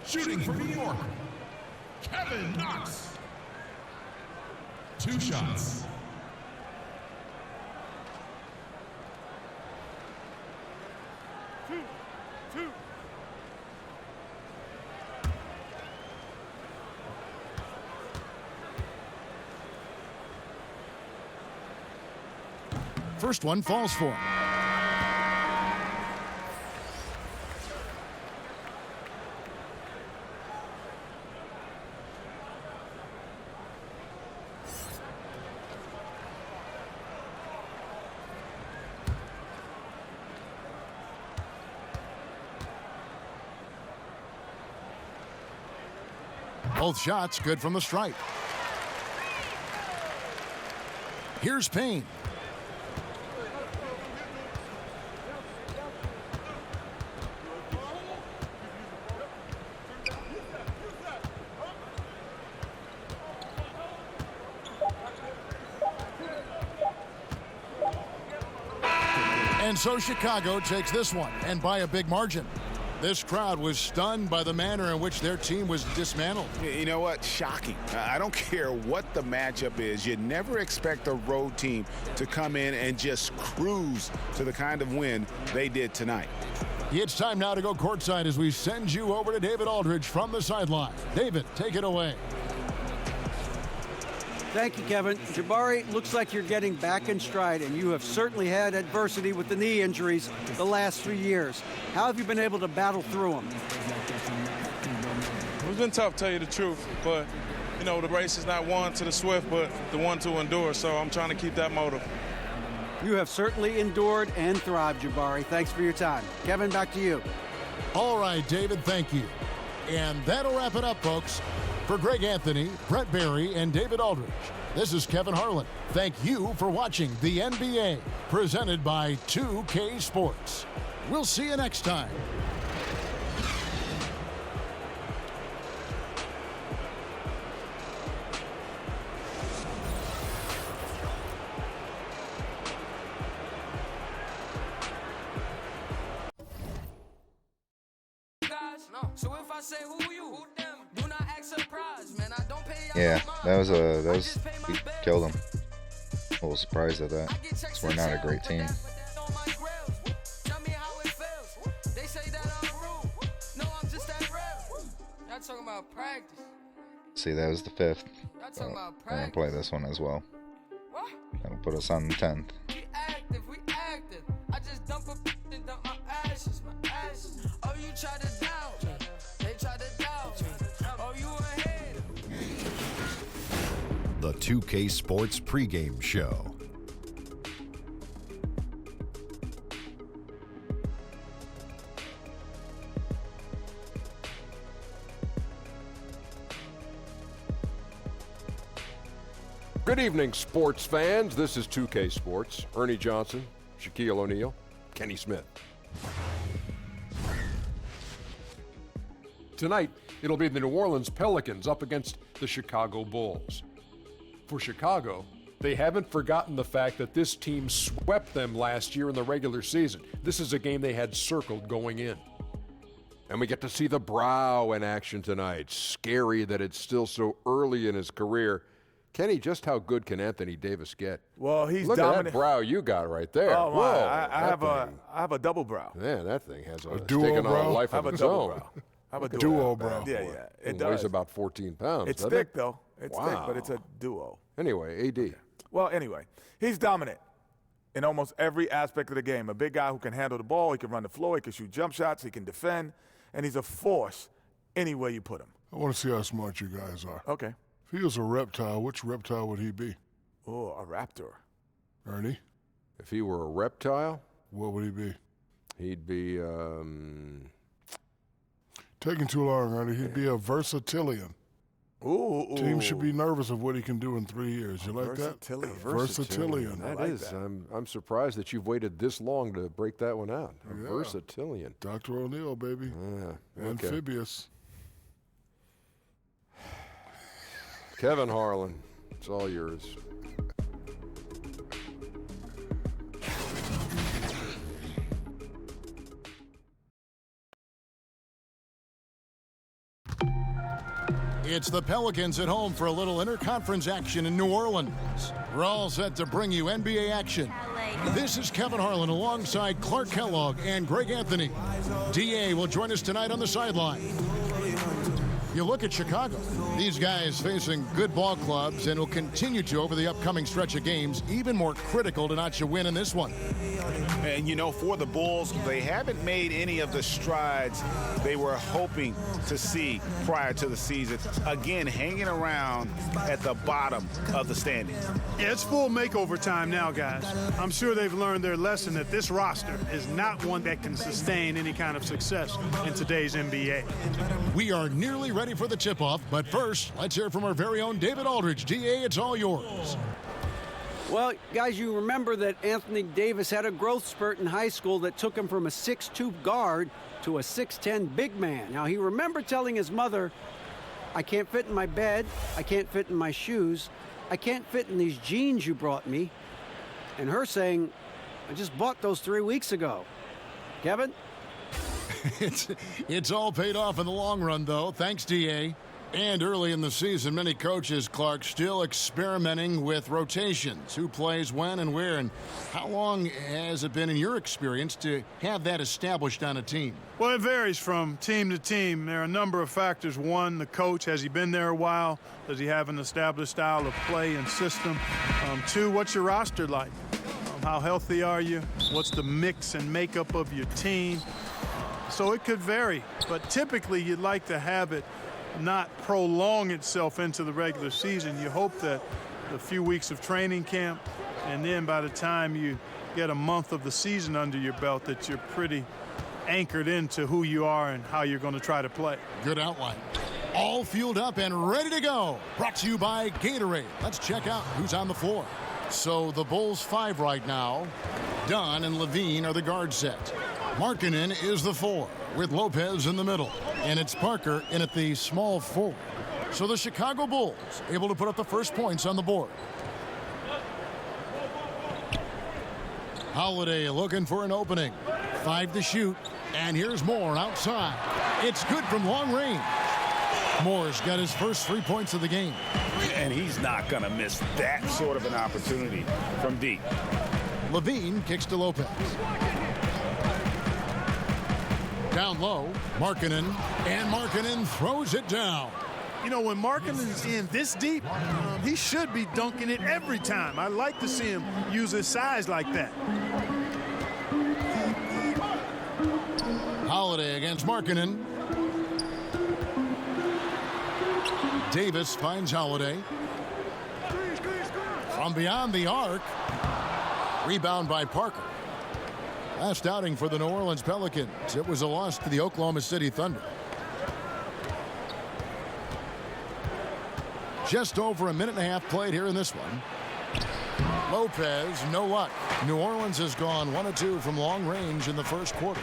Shooting for New York, Kevin Knox. 2 shots. First one falls for him. Both shots good from the stripe. Here's Payne. And so Chicago takes this one, and by a big margin. This crowd was stunned by the manner in which their team was dismantled. You know what? Shocking. I don't care what the matchup is. You never expect a road team to come in and just cruise to the kind of win they did tonight. It's time now to go courtside as we send you over to David Aldridge from the sideline. David, take it away. Thank you, Kevin. Jabari, looks like you're getting back in stride, and you have certainly had adversity with the knee injuries the last 3 years. How have you been able to battle through them? It's been tough, to tell you the truth, but, you know, the race is not won to the swift, but the one to endure, so I'm trying to keep that motive. You have certainly endured and thrived, Jabari. Thanks for your time. Kevin, back to you. All right, David, thank you. And that'll wrap it up, folks. For Greg Anthony, Brett Barry, and David Aldridge, this is Kevin Harlan. Thank you for watching the NBA, presented by 2K Sports. We'll see you next time. Yeah, we killed him. A little surprised at that, because we're not a great team. talking about practice. See, that was the 5th. Y'all talking about We're going to practice. play this one as well. What? That'll put us on the 10th. We active. I just dump a and dump my ashes. Oh, you tried to doubt me. They tried to doubt me. Oh, you a hater. The 2K Sports pregame show. Good evening, sports fans. This is 2K Sports. Ernie Johnson, Shaquille O'Neal, Kenny Smith. Tonight, it'll be the New Orleans Pelicans up against the Chicago Bulls. For Chicago, they haven't forgotten the fact that this team swept them last year in the regular season. This is a game they had circled going in. And we get to see the Brow in action tonight. Scary that it's still so early in his career. Kenny, just how good can Anthony Davis get? Well, he's Look dominant. at that brow you got right there. Oh, my. Whoa, I have a double brow. Man, that thing has a duo taken on brow? a life I have of a its double own. brow. I have a Duo brow. Yeah. It It does. weighs about 14 pounds. It's doesn't thick, it? though. It's thick, but it's a duo. Anyway, AD. Well, anyway, he's dominant in almost every aspect of the game. A big guy who can handle the ball. He can run the floor. He can shoot jump shots. He can defend. And he's a force anywhere you put him. I want to see how smart you guys are. Okay. If he was a reptile, which reptile would he be? Oh, a raptor. Ernie? If he were a reptile, what would he be? He'd be, Taking too long, Ernie. He'd be a versatilian. Ooh. Team should be nervous of what he can do in 3 years. You like that? Versatilian. That like is. that. I'm surprised that you've waited this long to break that one out. A versatilian. Dr. O'Neal, baby. Okay. Amphibious. Kevin Harlan, it's all yours. It's the Pelicans at home for a little interconference action in New Orleans. We're all set to bring you NBA action. This is Kevin Harlan alongside Clark Kellogg and Greg Anthony. DA will join us tonight on the sideline. You look at Chicago. These guys facing good ball clubs and will continue to over the upcoming stretch of games. Even more critical to notch a win in this one. And, you know, for the Bulls, they haven't made any of the strides they were hoping to see prior to the season. Again, hanging around at the bottom of the standings. Yeah, it's full makeover time now, guys. I'm sure they've learned their lesson that this roster is not one that can sustain any kind of success in today's NBA. We are nearly ready for the tip-off, but first, let's hear from our very own David Aldridge. DA, it's all yours. Well, guys, you remember that Anthony Davis had a growth spurt in high school that took him from a 6'2 guard to a 6'10 big man. Now, he remembered telling his mother, I can't fit in my bed, I can't fit in my shoes, I can't fit in these jeans you brought me. And her saying, I just bought those 3 weeks ago. Kevin? It's all paid off in the long run, though. Thanks, DA. And early in the season, many coaches, Clark, still experimenting with rotations. Who plays when and where, and how long has it been in your experience to have that established on a team? Well, it varies from team to team. There are a number of factors. One, the coach, has he been there a while? Does he have an established style of play and system? Two, what's your roster like? How healthy are you? What's the mix and makeup of your team? So it could vary, but typically you'd like to have it not prolong itself into the regular season. You hope that the few weeks of training camp, and then by the time you get a month of the season under your belt, that you're pretty anchored into who you are and how you're going to try to play. Good outline. All fueled up and ready to go. Brought to you by Gatorade. Let's check out who's on the floor. So the Bulls 5 right now. Dunn and Levine are the guard set. Markkanen is the 4, with Lopez in the middle. And it's Parker in at the small forward. So the Chicago Bulls able to put up the first points on the board. Holiday looking for an opening. 5 to shoot. And here's Moore outside. It's good from long range. Moore's got his first 3 points of the game. And he's not going to miss that sort of an opportunity from deep. Levine kicks to Lopez. Down low, Markkanen, and Markkanen throws it down. You know, when Markkanen's in this deep, he should be dunking it every time. I like to see him use his size like that. Holiday against Markkanen. Davis finds Holiday. From beyond the arc. Rebound by Parker. Last outing for the New Orleans Pelicans. It was a loss to the Oklahoma City Thunder. Just over a minute and a half played here in this one. Lopez, no luck. New Orleans has gone 1 of 2 from long range in the first quarter.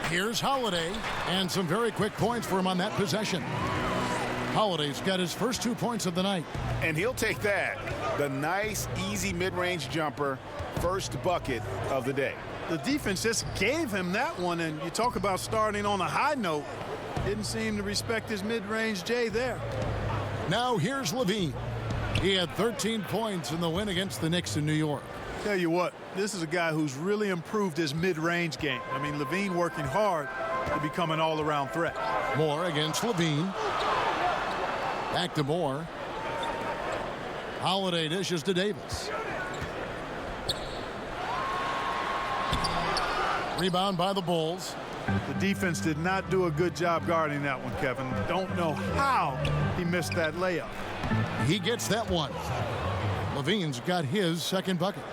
Here's Holiday, and some very quick points for him on that possession. Holiday's got his first 2 points of the night. And he'll take that. The nice, easy mid-range jumper, first bucket of the day. The defense just gave him that one, and you talk about starting on a high note. Didn't seem to respect his mid-range J there. Now here's Levine. He had 13 points in the win against the Knicks in New York. Tell you what, this is a guy who's really improved his mid-range game. I mean, Levine working hard to become an all-around threat. Moore against Levine. Back to Moore. Holiday dishes to Davis. Rebound by the Bulls. The defense did not do a good job guarding that one, Kevin. Don't know how he missed that layup. He gets that one. Levine's got his second bucket.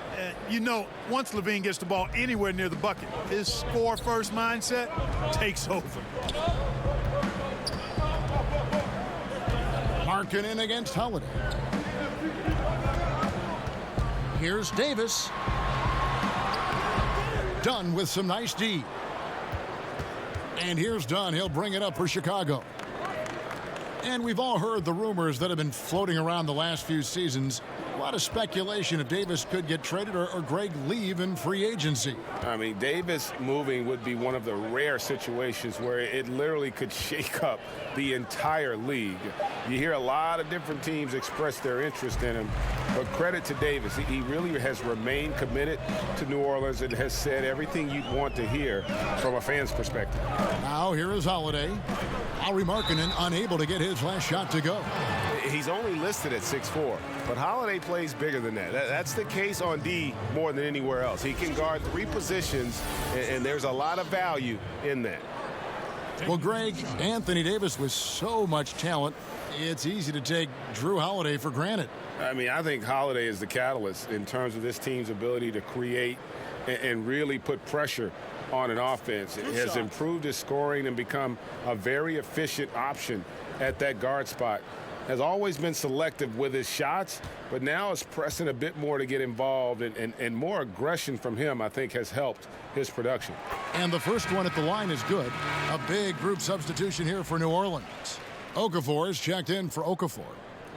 You know, once Levine gets the ball anywhere near the bucket, his score-first mindset takes over. Markkanen against Holiday. Here's Davis. Dunn with some nice D. And here's Dunn. He'll bring it up for Chicago. And we've all heard the rumors that have been floating around the last few seasons. A lot of speculation if Davis could get traded or Greg leave in free agency. I mean, Davis moving would be one of the rare situations where it literally could shake up the entire league. You hear a lot of different teams express their interest in him, but credit to Davis. He really has remained committed to New Orleans and has said everything you'd want to hear from a fan's perspective. Now here is Holiday. Lauri Markkanen unable to get his last shot to go. He's only listed at 6'4", but Holiday plays bigger than that. That's the case on D more than anywhere else. He can guard 3 positions, and there's a lot of value in that. Well, Greg, Anthony Davis with so much talent, it's easy to take Drew Holiday for granted. I mean, I think Holiday is the catalyst in terms of this team's ability to create and really put pressure on an offense. It has improved his scoring and become a very efficient option at that guard spot. Has always been selective with his shots, but now is pressing a bit more to get involved, and more aggression from him, I think, has helped his production. And the first one at the line is good. A big group substitution here for New Orleans. Okafor is checked in for Okafor.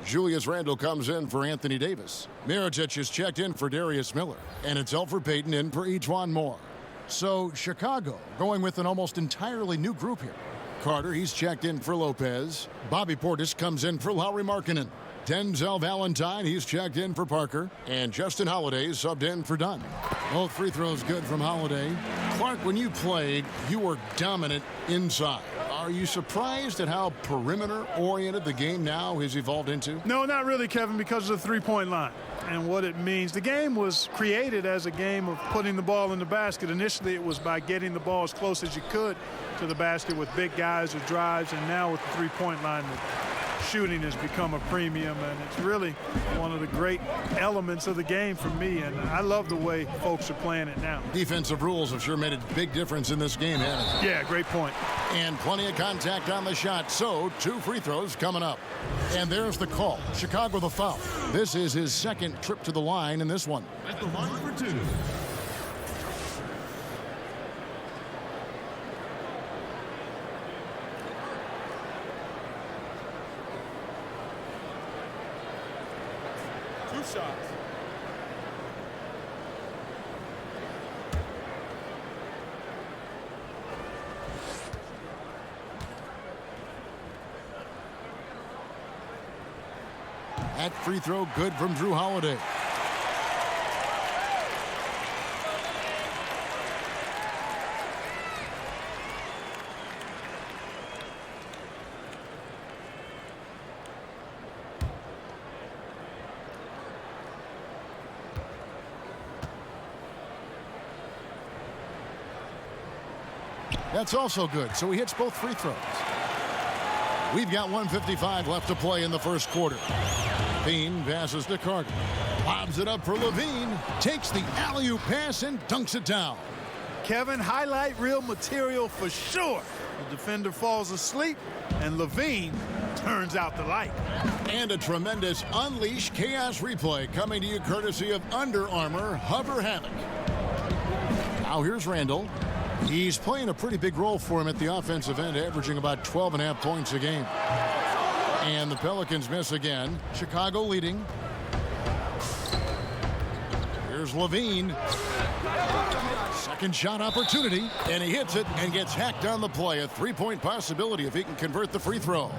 Julius Randle comes in for Anthony Davis. Mirotic is checked in for Darius Miller. And it's Elfrid Payton in for Ejuan Moore. So Chicago going with an almost entirely new group here. Carter, he's checked in for Lopez. Bobby Portis comes in for Lauri Markkanen. Denzel Valentine, he's checked in for Parker. And Justin Holiday subbed in for Dunn. Both free throws good from Holiday. Clark, when you played, you were dominant inside. Are you surprised at how perimeter-oriented the game now has evolved into? No, not really, Kevin, because of the three-point line and what it means. The game was created as a game of putting the ball in the basket. Initially, it was by getting the ball as close as you could to the basket with big guys or drives, and now with the three-point line, shooting has become a premium, and it's really one of the great elements of the game for me, and I love the way folks are playing it now. Defensive rules have sure made a big difference in this game, haven't they? Yeah, great point. And plenty of contact on the shot, so 2 free throws coming up. And there's the call. Chicago the foul. This is his second trip to the line in this one. At the line for 2. Shots. That free throw good from Drew Holiday. That's also good, so he hits both free throws. We've got 1:55 left to play in the first quarter. Bean passes to Carter. Lobs it up for Levine. Takes the alley-oop pass and dunks it down. Kevin, highlight reel material for sure. The defender falls asleep, and Levine turns out the light. And a tremendous Unleash Chaos replay coming to you courtesy of Under Armour Hover Hammock. Now here's Randall. He's playing a pretty big role for him at the offensive end, averaging about 12.5 points a game. And the Pelicans miss again. Chicago leading. Here's Levine. Second shot opportunity, and he hits it and gets hacked on the play. A three-point possibility if he can convert the free throw.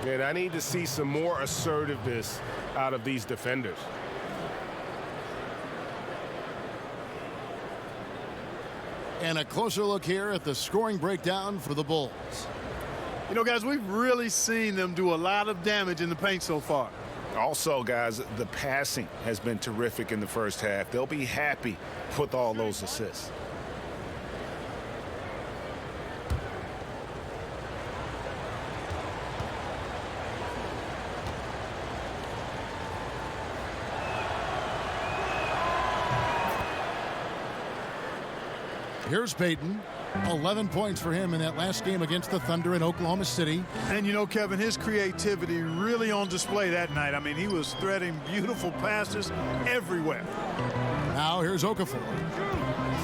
And I need to see some more assertiveness out of these defenders. And a closer look here at the scoring breakdown for the Bulls. You know, guys, we've really seen them do a lot of damage in the paint so far. Also, guys, the passing has been terrific in the first half. They'll be happy with all those assists. Here's Payton. 11 points for him in that last game against the Thunder in Oklahoma City. And you know, Kevin, his creativity really on display that night. I mean, he was threading beautiful passes everywhere. Now here's Okafor.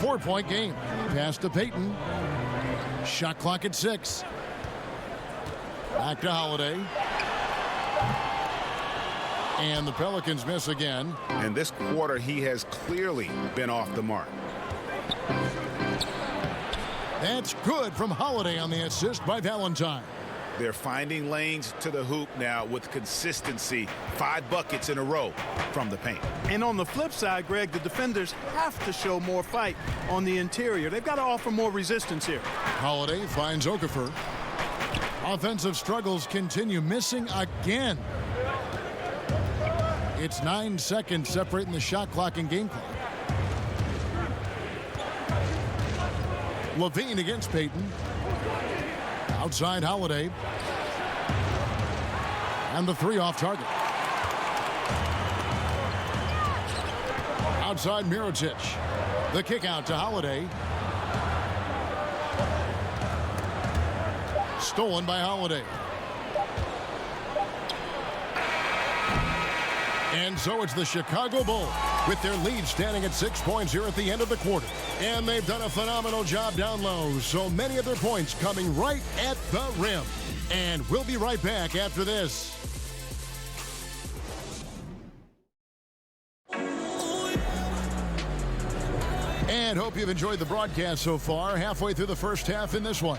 4-point game. Pass to Payton. Shot clock at 6. Back to Holiday. And the Pelicans miss again. And this quarter, he has clearly been off the mark. That's good from Holiday on the assist by Valentine. They're finding lanes to the hoop now with consistency. 5 buckets in a row from the paint. And on the flip side, Greg, the defenders have to show more fight on the interior. They've got to offer more resistance here. Holiday finds Okafor. Offensive struggles continue, missing again. It's 9 seconds separating the shot clock and game clock. Levine against Payton. Outside Holiday. And the 3 off target. Outside Mirotic. The kick out to Holiday. Stolen by Holiday. And so it's the Chicago Bulls with their lead standing at 6 points here at the end of the quarter. And they've done a phenomenal job down low. So many of their points coming right at the rim. And we'll be right back after this. And hope you've enjoyed the broadcast so far. Halfway through the first half in this one.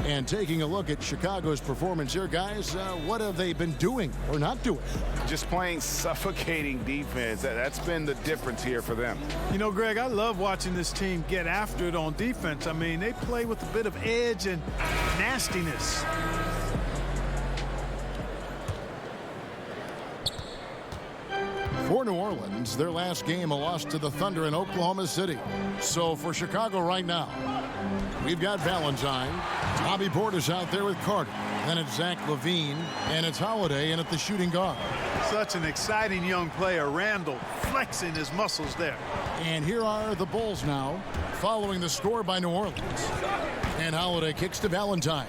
And taking a look at Chicago's performance here, guys, what have they been doing or not doing? Just playing suffocating defense. That's been the difference here for them. You know, Greg, I love watching this team get after it on defense. I mean, they play with a bit of edge and nastiness. For New Orleans, their last game a loss to the Thunder in Oklahoma City. So for Chicago right now, we've got Valentine. Bobby Portis out there with Carter. Then it's Zach LaVine, and it's Holiday in at the shooting guard. Such an exciting young player, Randall, flexing his muscles there. And here are the Bulls now, following the score by New Orleans. And Holiday kicks to Valentine.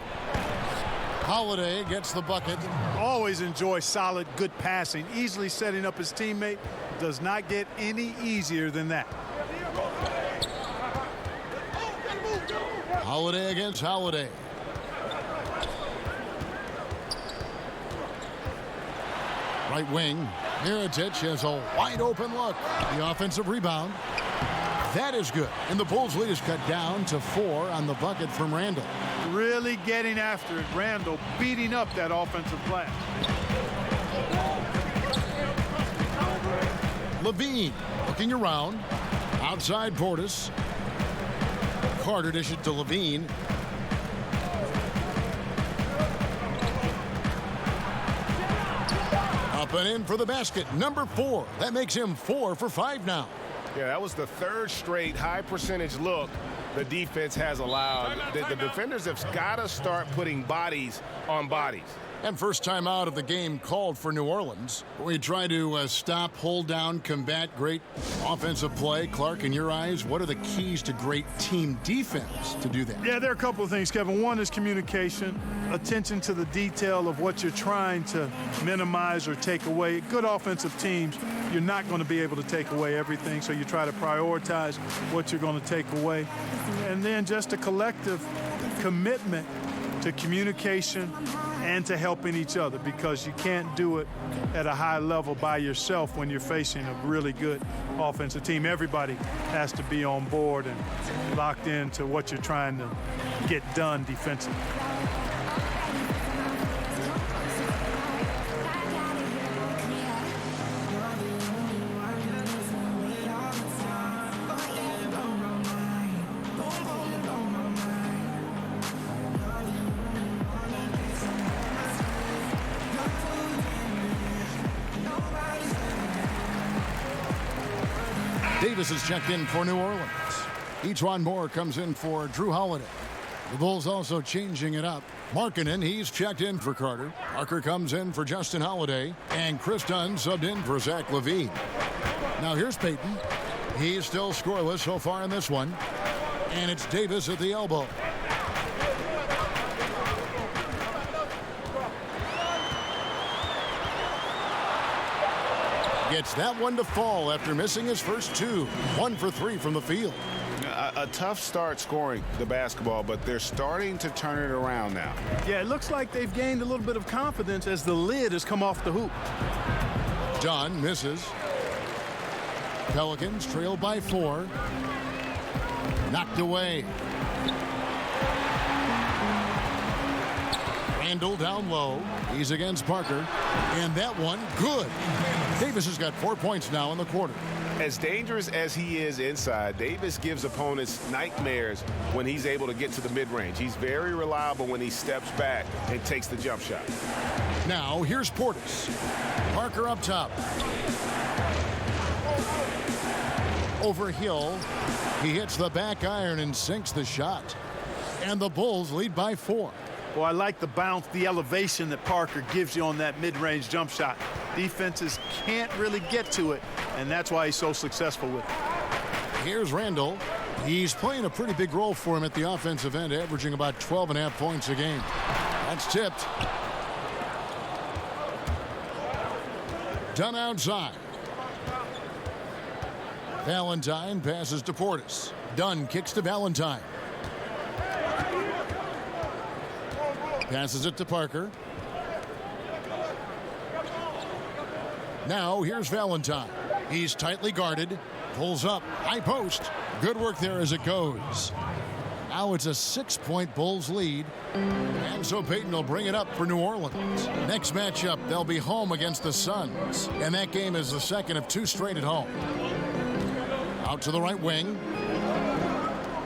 Holiday gets the bucket. Always enjoy solid, good passing. Easily setting up his teammate. Does not get any easier than that. Holiday against Holiday. Right wing. Mirotic has a wide open look. The offensive rebound. That is good. And the Bulls' lead is cut down to 4 on the bucket from Randall. Really getting after it. Randall beating up that offensive glass. LaVine looking around. Outside Portis. Carter dishes to LaVine. Up and in for the basket. Number 4. That makes him 4 for 5 now. Yeah, that was the 3rd straight high percentage look the defense has allowed. The defenders have got to start putting bodies on bodies. And first time out of the game called for New Orleans. We try to stop, hold down, combat great offensive play. Clark, in your eyes, what are the keys to great team defense to do that? Yeah, there are a couple of things, Kevin. One is communication, attention to the detail of what you're trying to minimize or take away. Good offensive teams, you're not going to be able to take away everything, so you try to prioritize what you're going to take away. And then just a collective commitment to communication and to helping each other, because you can't do it at a high level by yourself when you're facing a really good offensive team. Everybody has to be on board and locked into what you're trying to get done defensively. Davis is checked in for New Orleans. Etwan Moore comes in for Drew Holiday. The Bulls also changing it up. Markkanen, he's checked in for Carter. Parker comes in for Justin Holiday. And Chris Dunn subbed in for Zach LaVine. Now here's Payton. He's still scoreless so far in this one. And it's Davis at the elbow. Gets that one to fall after missing his first two. 1 for 3 from the field. A tough start scoring the basketball, but they're starting to turn it around now. Yeah, it looks like they've gained a little bit of confidence as the lid has come off the hoop. John misses. Pelicans trail by 4. Knocked away. Randall down low. He's against Parker. And that one, good. Davis has got 4 points now in the quarter. As dangerous as he is inside, Davis gives opponents nightmares when he's able to get to the mid-range. He's very reliable when he steps back and takes the jump shot. Now, here's Portis. Parker up top. Over Hill. He hits the back iron and sinks the shot. And the Bulls lead by 4. Well, I like the bounce, the elevation that Parker gives you on that mid-range jump shot. Defenses can't really get to it, and that's why he's so successful with it. Here's Randall. He's playing a pretty big role for him at the offensive end, averaging about 12.5 points a game. That's tipped. Done outside. Valentine passes to Portis. Dunn kicks to Valentine. Passes it to Parker. Now here's Valentine. He's tightly guarded. Pulls up. High post. Good work there as it goes. Now it's a 6-point Bulls lead. And so Payton will bring it up for New Orleans. Next matchup, they'll be home against the Suns. And that game is the second of 2 straight at home. Out to the right wing.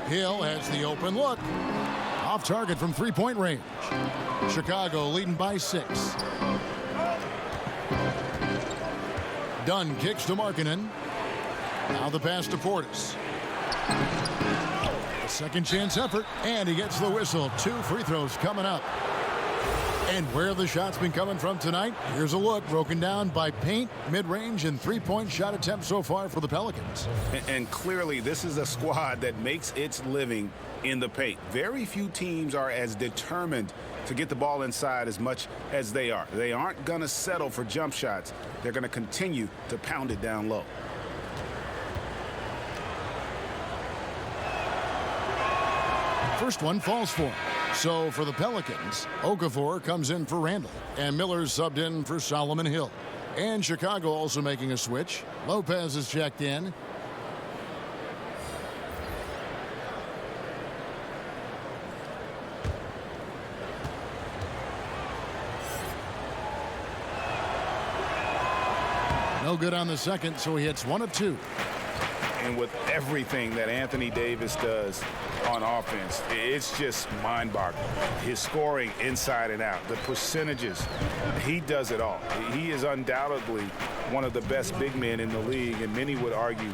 Hill has the open look. Off target from 3-point range. Chicago leading by 6. Dunn kicks to Markkanen. Now the pass to Portis. A second chance effort, and he gets the whistle. 2 free throws coming up. And where the shots been coming from tonight? Here's a look broken down by paint, mid-range, and 3-point shot attempts so far for the Pelicans. And clearly, this is a squad that makes its living in the paint. Very few teams are as determined to get the ball inside as much as they are. They aren't going to settle for jump shots. They're going to continue to pound it down low. First one falls for him. So for the Pelicans, Okafor comes in for Randall, and Miller's subbed in for Solomon Hill. And Chicago also making a switch. Lopez is checked in. No good on the second, so he hits 1 of 2. And with everything that Anthony Davis does on offense, it's just mind-boggling. His scoring inside and out, the percentages, he does it all. He is undoubtedly one of the best big men in the league, and many would argue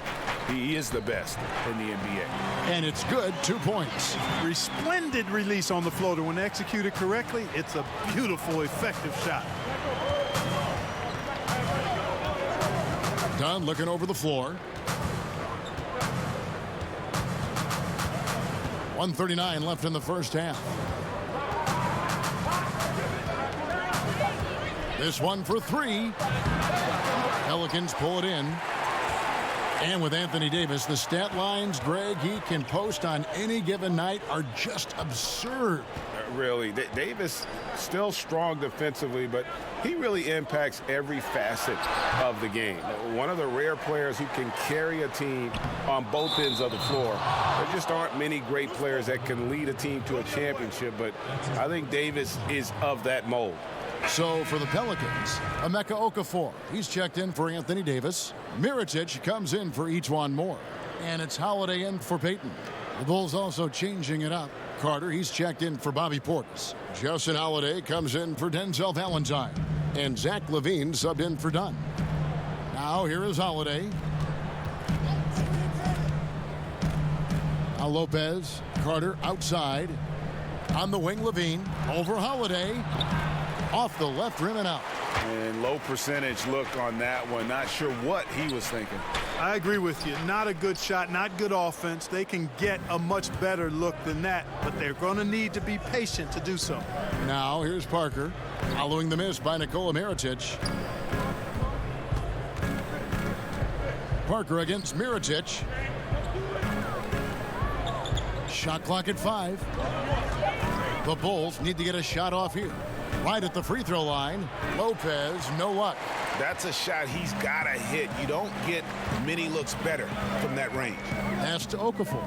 He is the best in the NBA. And it's good, 2 points. Resplendent release on the floater. When executed correctly, it's a beautiful, effective shot. Dunn looking over the floor. 1:39 left in the first half. This one for 3. Pelicans pull it in. And with Anthony Davis, the stat lines, Greg, he can post on any given night are just absurd. Really, Davis still strong defensively, but he really impacts every facet of the game. One of the rare players who can carry a team on both ends of the floor. There just aren't many great players that can lead a team to a championship, but I think Davis is of that mold. So for the Pelicans, Emeka Okafor, he's checked in for Anthony Davis. Mirotic comes in for E'Twaun Moore. And it's Holiday in for Payton. The Bulls also changing it up. Carter, he's checked in for Bobby Portis. Justin Holiday comes in for Denzel Valentine. And Zach LaVine subbed in for Dunn. Now here is Holiday. Now Lopez, Carter outside. On the wing, LaVine. Over Holiday. Off the left rim and out. And low percentage look on that one. Not sure what he was thinking. I agree with you. Not a good shot, not good offense. They can get a much better look than that, but they're going to need to be patient to do so. Now here's Parker. Following the miss by Nikola Mirotic. Parker against Mirotic. Shot clock at 5. The Bulls need to get a shot off here. Right at the free throw line. Lopez, no luck. That's a shot he's got to hit. You don't get many looks better from that range. Pass to Okafor.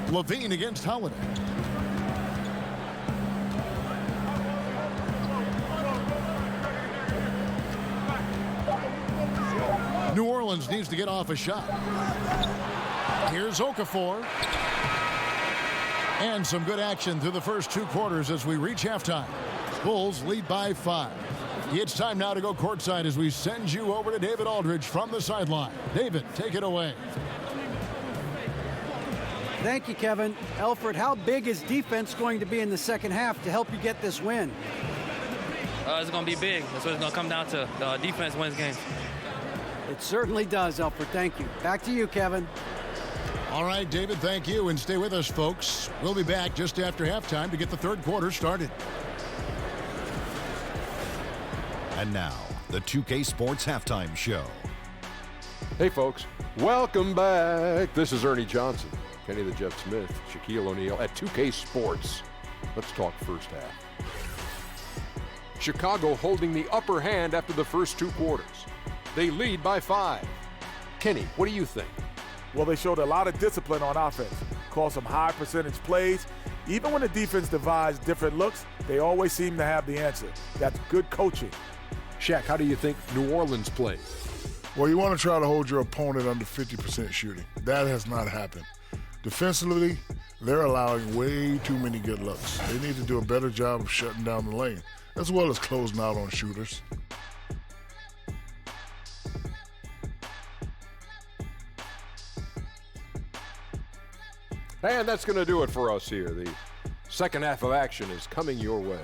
LaVine against Holiday. New Orleans needs to get off a shot. Here's Okafor. And some good action through the first 2 quarters as we reach halftime. Bulls lead by 5. It's time now to go courtside as we send you over to David Aldridge from the sideline. David, take it away. Thank you, Kevin. Alfred, how big is defense going to be in the second half to help you get this win? It's going to be big. That's what it's going to come down to. Defense wins games. It certainly does, Alfred. Thank you. Back to you, Kevin. All right, David, thank you. And stay with us, folks. We'll be back just after halftime to get the third quarter started. And now, the 2K Sports Halftime Show. Hey, folks. Welcome back. This is Ernie Johnson, Kenny the Jet Smith, Shaquille O'Neal at 2K Sports. Let's talk first half. Chicago holding the upper hand after the first 2 quarters. They lead by 5. Kenny, what do you think? Well, they showed a lot of discipline on offense, called some high percentage plays. Even when the defense devised different looks, they always seem to have the answer. That's good coaching. Shaq, how do you think New Orleans played? Well, you want to try to hold your opponent under 50% shooting. That has not happened. Defensively, they're allowing way too many good looks. They need to do a better job of shutting down the lane, as well as closing out on shooters. And that's going to do it for us here. The second half of action is coming your way.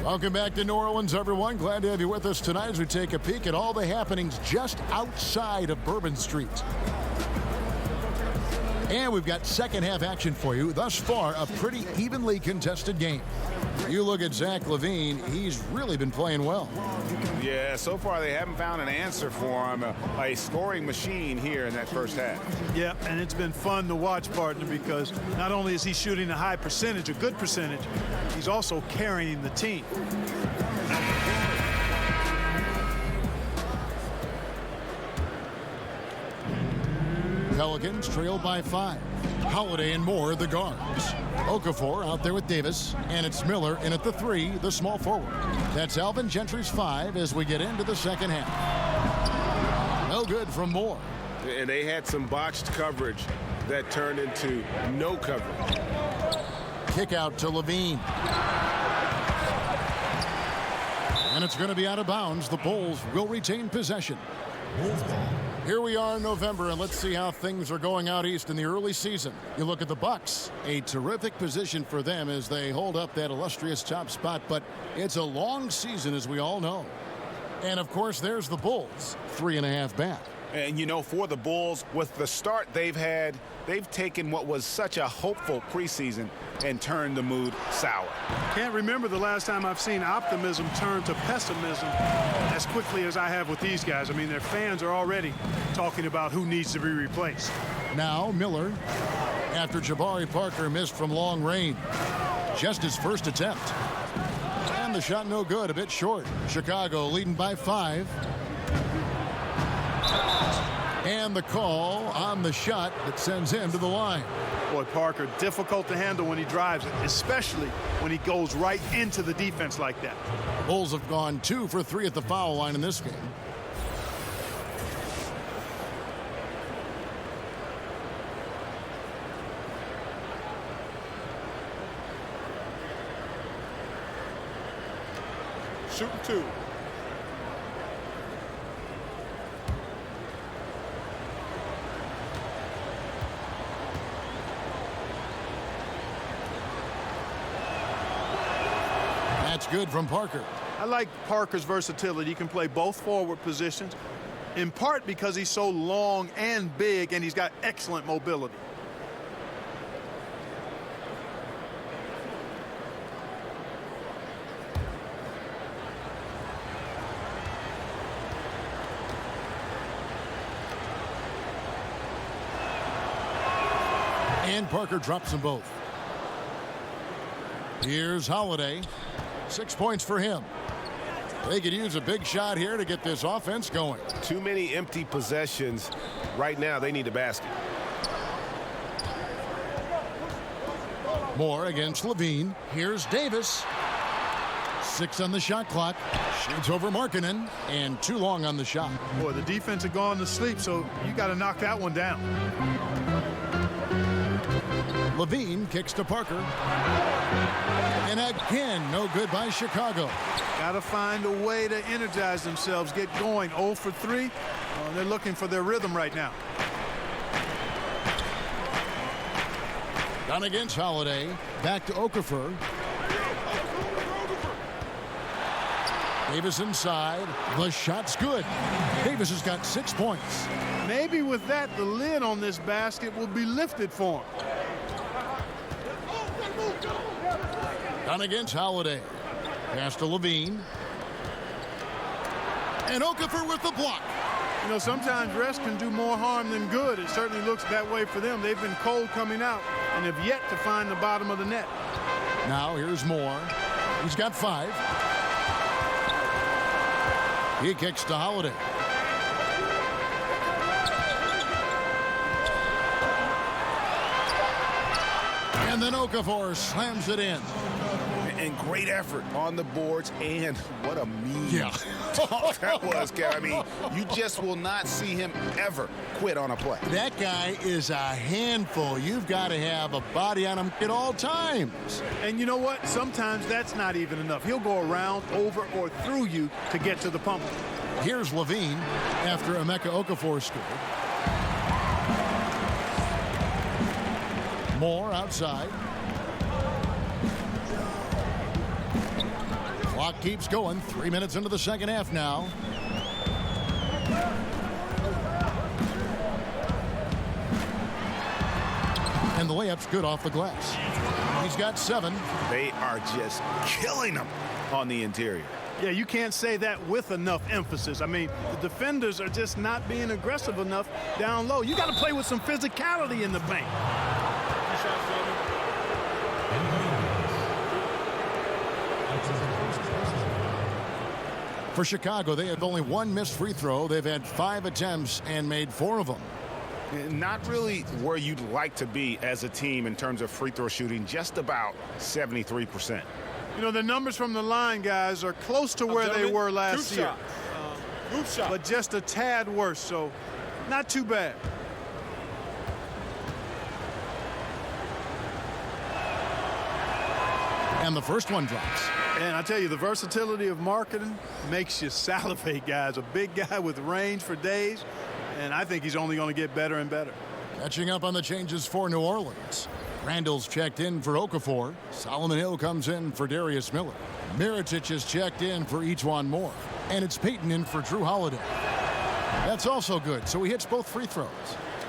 Welcome back to New Orleans, everyone. Glad to have you with us tonight as we take a peek at all the happenings just outside of Bourbon Street. And we've got second half action for you. Thus far, a pretty evenly contested game. You look at Zach LaVine, he's really been playing well. Yeah, so far they haven't found an answer for him. A scoring machine here in that first half. Yeah, and it's been fun to watch, partner, because not only is he shooting a high percentage, a good percentage, he's also carrying the team. Pelicans trailed by 5. Holiday and Moore, the guards. Okafor out there with Davis, and it's Miller in at the 3, the small forward. That's Alvin Gentry's 5 as we get into the second half. No good from Moore. And they had some botched coverage that turned into no coverage. Kick out to Levine. And it's going to be out of bounds. The Bulls will retain possession. Here we are in November, and let's see how things are going out east in the early season. You look at the Bucks, a terrific position for them as they hold up that illustrious top spot, but it's a long season, as we all know. And, of course, there's the Bulls, 3.5 back. And, you know, for the Bulls, with the start they've had, they've taken what was such a hopeful preseason and turned the mood sour. Can't remember the last time I've seen optimism turn to pessimism as quickly as I have with these guys. I mean, their fans are already talking about who needs to be replaced. Now Miller, after Jabari Parker missed from long range. Just his first attempt. And the shot no good, a bit short. Chicago leading by 5. And the call on the shot that sends him to the line. Boy, Parker, difficult to handle when he drives it, especially when he goes right into the defense like that. Bulls have gone 2 for 3 at the foul line in this game. Shooting 2. That's good from Parker. I like Parker's versatility. He can play both forward positions, in part because he's so long and big, and he's got excellent mobility. And Parker drops them both. Here's Holiday. 6 points for him. They could use a big shot here to get this offense going. Too many empty possessions. Right now, they need a basket. Moore against Levine. Here's Davis. 6 on the shot clock. Shoots over Markkanen, and too long on the shot. Boy, the defense had gone to sleep, so you got to knock that one down. Levine kicks to Parker. And again, no good by Chicago. Got to find a way to energize themselves, get going. 0 for 3. They're looking for their rhythm right now. Done against Holiday. Back to Okafor. Davis inside. The shot's good. Davis has got 6 points. Maybe with that, the lid on this basket will be lifted for him. Done against Holiday. Pass to Levine. And Okafor with the block. You know, sometimes rest can do more harm than good. It certainly looks that way for them. They've been cold coming out and have yet to find the bottom of the net. Now here's Moore. He's got 5. He kicks to Holiday. And then Okafor slams it in. And great effort on the boards, and what a mean talk that was, Kev. I mean, you just will not see him ever quit on a play. That guy is a handful. You've got to have a body on him at all times. And you know what? Sometimes that's not even enough. He'll go around, over, or through you to get to the pump. Here's Levine after Emeka Okafor scored. Moore outside. Clock keeps going. 3 minutes into the second half now. And the layup's good off the glass. He's got 7. They are just killing him on the interior. Yeah, you can't say that with enough emphasis. I mean, the defenders are just not being aggressive enough down low. You got to play with some physicality in the paint. For Chicago, they have only 1 missed free throw. They've had 5 attempts and made 4 of them. Not really where you'd like to be as a team in terms of free throw shooting, just about 73%. You know, the numbers from the line, guys, are close to where they were last year. Group shot. But just a tad worse. So Not too bad. And the first one drops. And I tell you, the versatility of marketing makes you salivate, guys. A big guy with range for days, and I think he's only going to get better and better. Catching up on the changes for New Orleans. Randall's checked in for Okafor. Solomon Hill comes in for Darius Miller. Mirotic is checked in for Ejuan Moore. And it's Payton in for Drew Holiday. That's also good, so he hits both free throws.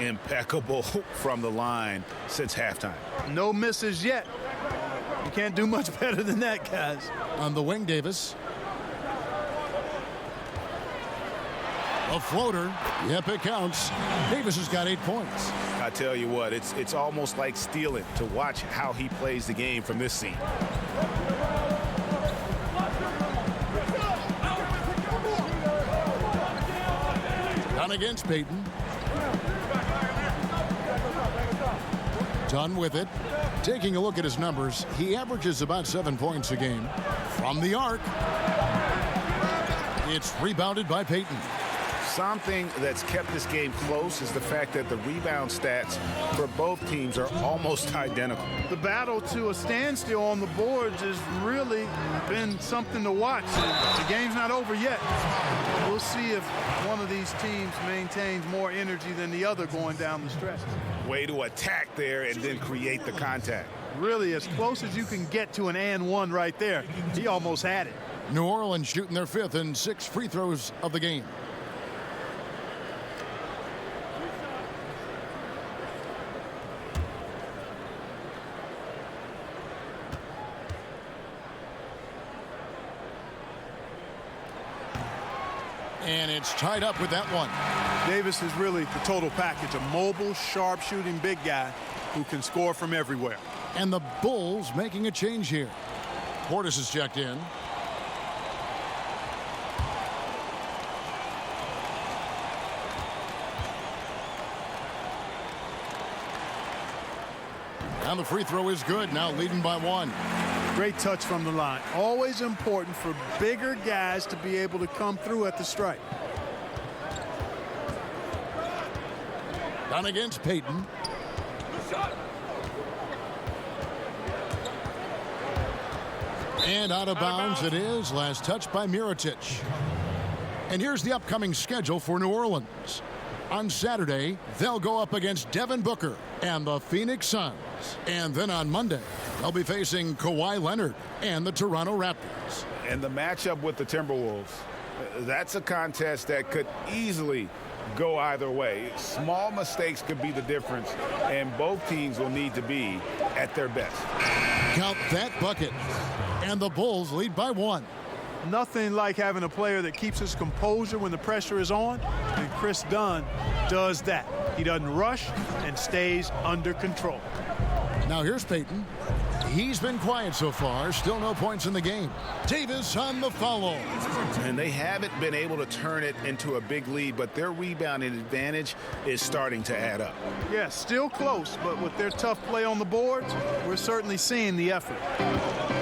Impeccable from the line since halftime. No misses yet. You can't do much better than that, guys. On the wing, Davis. A floater. Yep, it counts. Davis has got 8 points. I tell you what, it's almost like stealing to watch how he plays the game from this seat. Done against Payton. Done with it. Taking a look at his numbers, he averages about 7 points a game. From the arc. It's rebounded by Payton. Something that's kept this game close is the fact that the rebound stats for both teams are almost identical. The battle to a standstill on the boards has really been something to watch. The game's not over yet. We'll see if one of these teams maintains more energy than the other going down the stretch. Way to attack there and then create the contact. Really, as close as you can get to an and one right there. He almost had it. New Orleans shooting their 5th and 6 free throws of the game. And it's tied up with that one. Davis is really the total package. A mobile, sharp-shooting big guy who can score from everywhere. And the Bulls making a change here. Portis is checked in. And the free throw is good, now leading by 1. Great touch from the line. Always important for bigger guys to be able to come through at the stripe. Done against Payton. And out of bounds it is. Last touch by Mirotic. And here's the upcoming schedule for New Orleans. On Saturday, they'll go up against Devin Booker and the Phoenix Suns. And then on Monday, they'll be facing Kawhi Leonard and the Toronto Raptors. And the matchup with the Timberwolves, that's a contest that could easily go either way. Small mistakes could be the difference, and both teams will need to be at their best. Count that bucket. And the Bulls lead by 1. Nothing like having a player that keeps his composure when the pressure is on, and Chris Dunn does that. He doesn't rush and stays under control. Now here's Payton. He's been quiet so far. Still no points in the game. Davis on the follow. And they haven't been able to turn it into a big lead, but their rebounding advantage is starting to add up. Yeah, still close, but with their tough play on the boards, we're certainly seeing the effort.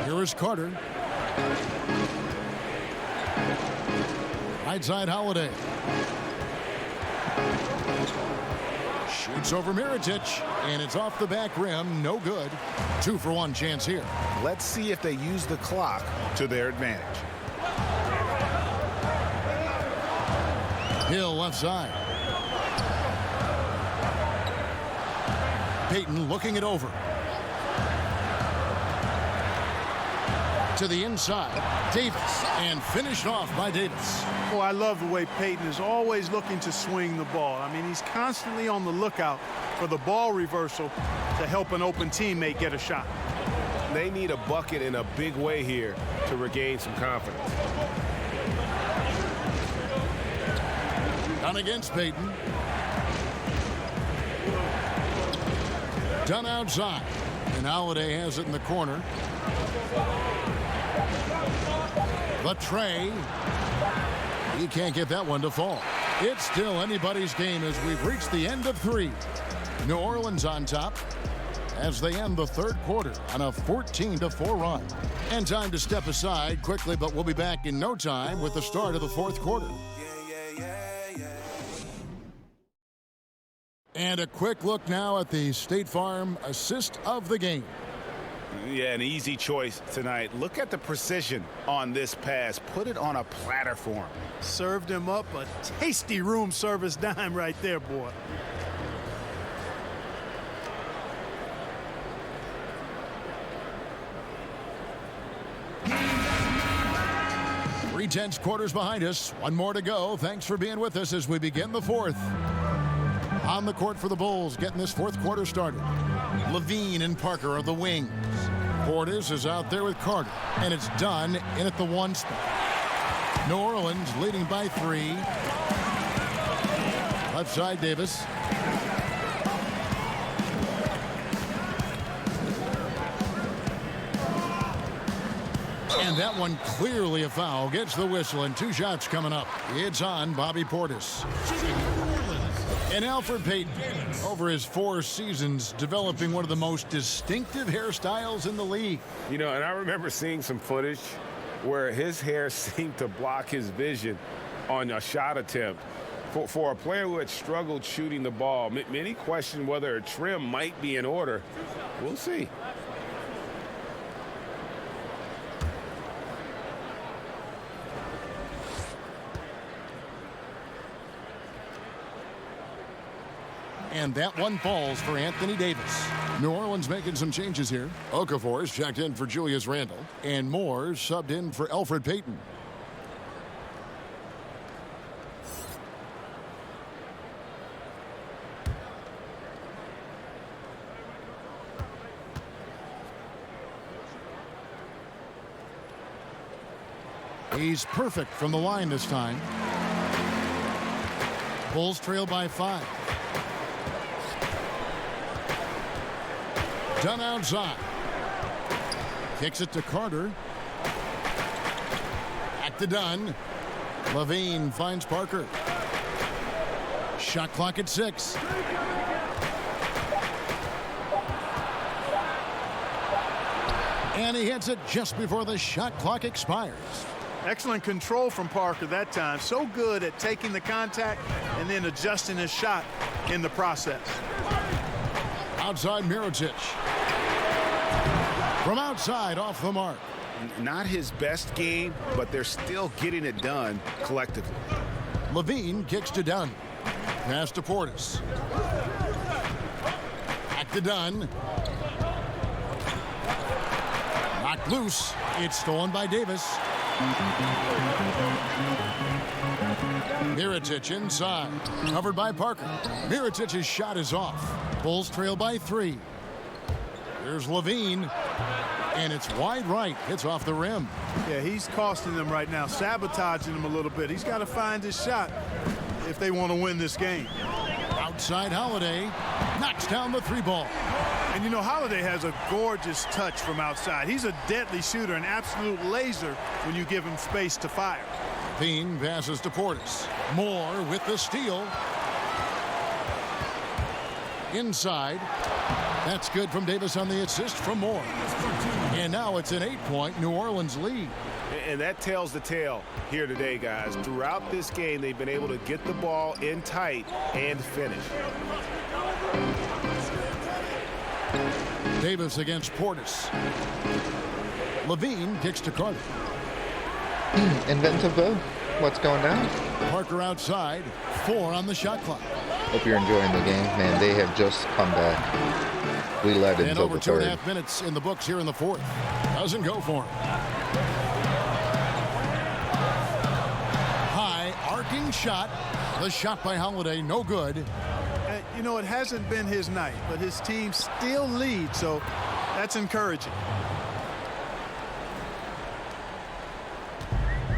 Here is Carter. Right side Holiday. Shoots over Mirotic, and it's off the back rim. No good. 2-for-1 chance here. Let's see if they use the clock to their advantage. Hill left side. Payton looking it over. To the inside, Davis, and finished off by Davis. Oh, I love the way Payton is always looking to swing the ball. I mean, he's constantly on the lookout for the ball reversal to help an open teammate get a shot. They need a bucket in a big way here to regain some confidence. Done against Payton. Done outside. And Holiday has it in the corner. The tray. He can't get that one to fall. It's still anybody's game as we've reached the end of 3. New Orleans on top as they end the 3rd quarter on a 14-4 run. And time to step aside quickly, but we'll be back in no time with the start of the 4th quarter. And a quick look now at the State Farm assist of the game. Yeah, an easy choice tonight. Look at the precision on this pass. Put it on a platter for him. Served him up a tasty room service dime right there, boy. Tense quarters behind us. One more to go. Thanks for being with us as we begin the fourth. On the court for the Bulls, getting this fourth quarter started. Levine and Parker are the wings. Portis is out there with Carter, and it's done in at the 1 spot. New Orleans leading by 3. Left side, Davis. And that one clearly a foul. Gets the whistle, and 2 shots coming up. It's on Bobby Portis. And Elfrid Payton, over his 4 seasons, developing one of the most distinctive hairstyles in the league. You know, and I remember seeing some footage where his hair seemed to block his vision on a shot attempt. For a player who had struggled shooting the ball, many question whether a trim might be in order. We'll see. And that one falls for Anthony Davis. New Orleans making some changes here. Okafor is checked in for Julius Randle. And Moore subbed in for Elfrid Payton. He's perfect from the line this time. Bulls trail by 5. Done outside. Kicks it to Carter. Back to Dunn. Levine finds Parker. Shot clock at 6. And he hits it just before the shot clock expires. Excellent control from Parker that time. So good at taking the contact and then adjusting his shot in the process. Outside Mirotic. From outside, off the mark. Not his best game, but they're still getting it done collectively. Levine kicks to Dunn. Pass to Portis. Back to Dunn. Knocked loose. It's stolen by Davis. Mirotic inside. Covered by Parker. Mirotic's shot is off. Bulls trail by 3. Here's Levine. And it's wide right. Hits off the rim. Yeah, he's costing them right now, sabotaging them a little bit. He's got to find his shot if they want to win this game. Outside Holiday. Knocks down the 3 ball. And you know, Holiday has a gorgeous touch from outside. He's a deadly shooter, an absolute laser when you give him space to fire. Levine passes to Portis. Moore with the steal. Inside. That's good from Davis on the assist from Moore. And now it's an 8-point New Orleans lead. And that tells the tale here today, guys. Throughout this game, they've been able to get the ball in tight and finish. Davis against Portis. Levine kicks to Carter. Inventive, what's going down? Parker outside. 4 on the shot clock. Hope you're enjoying the game, man. They have just come back. We led and until over the 2.5 minutes in the books here in the 4th. Doesn't go for him. High arcing shot. The shot by Holiday, no good. You know, it hasn't been his night, but his team still leads, so that's encouraging.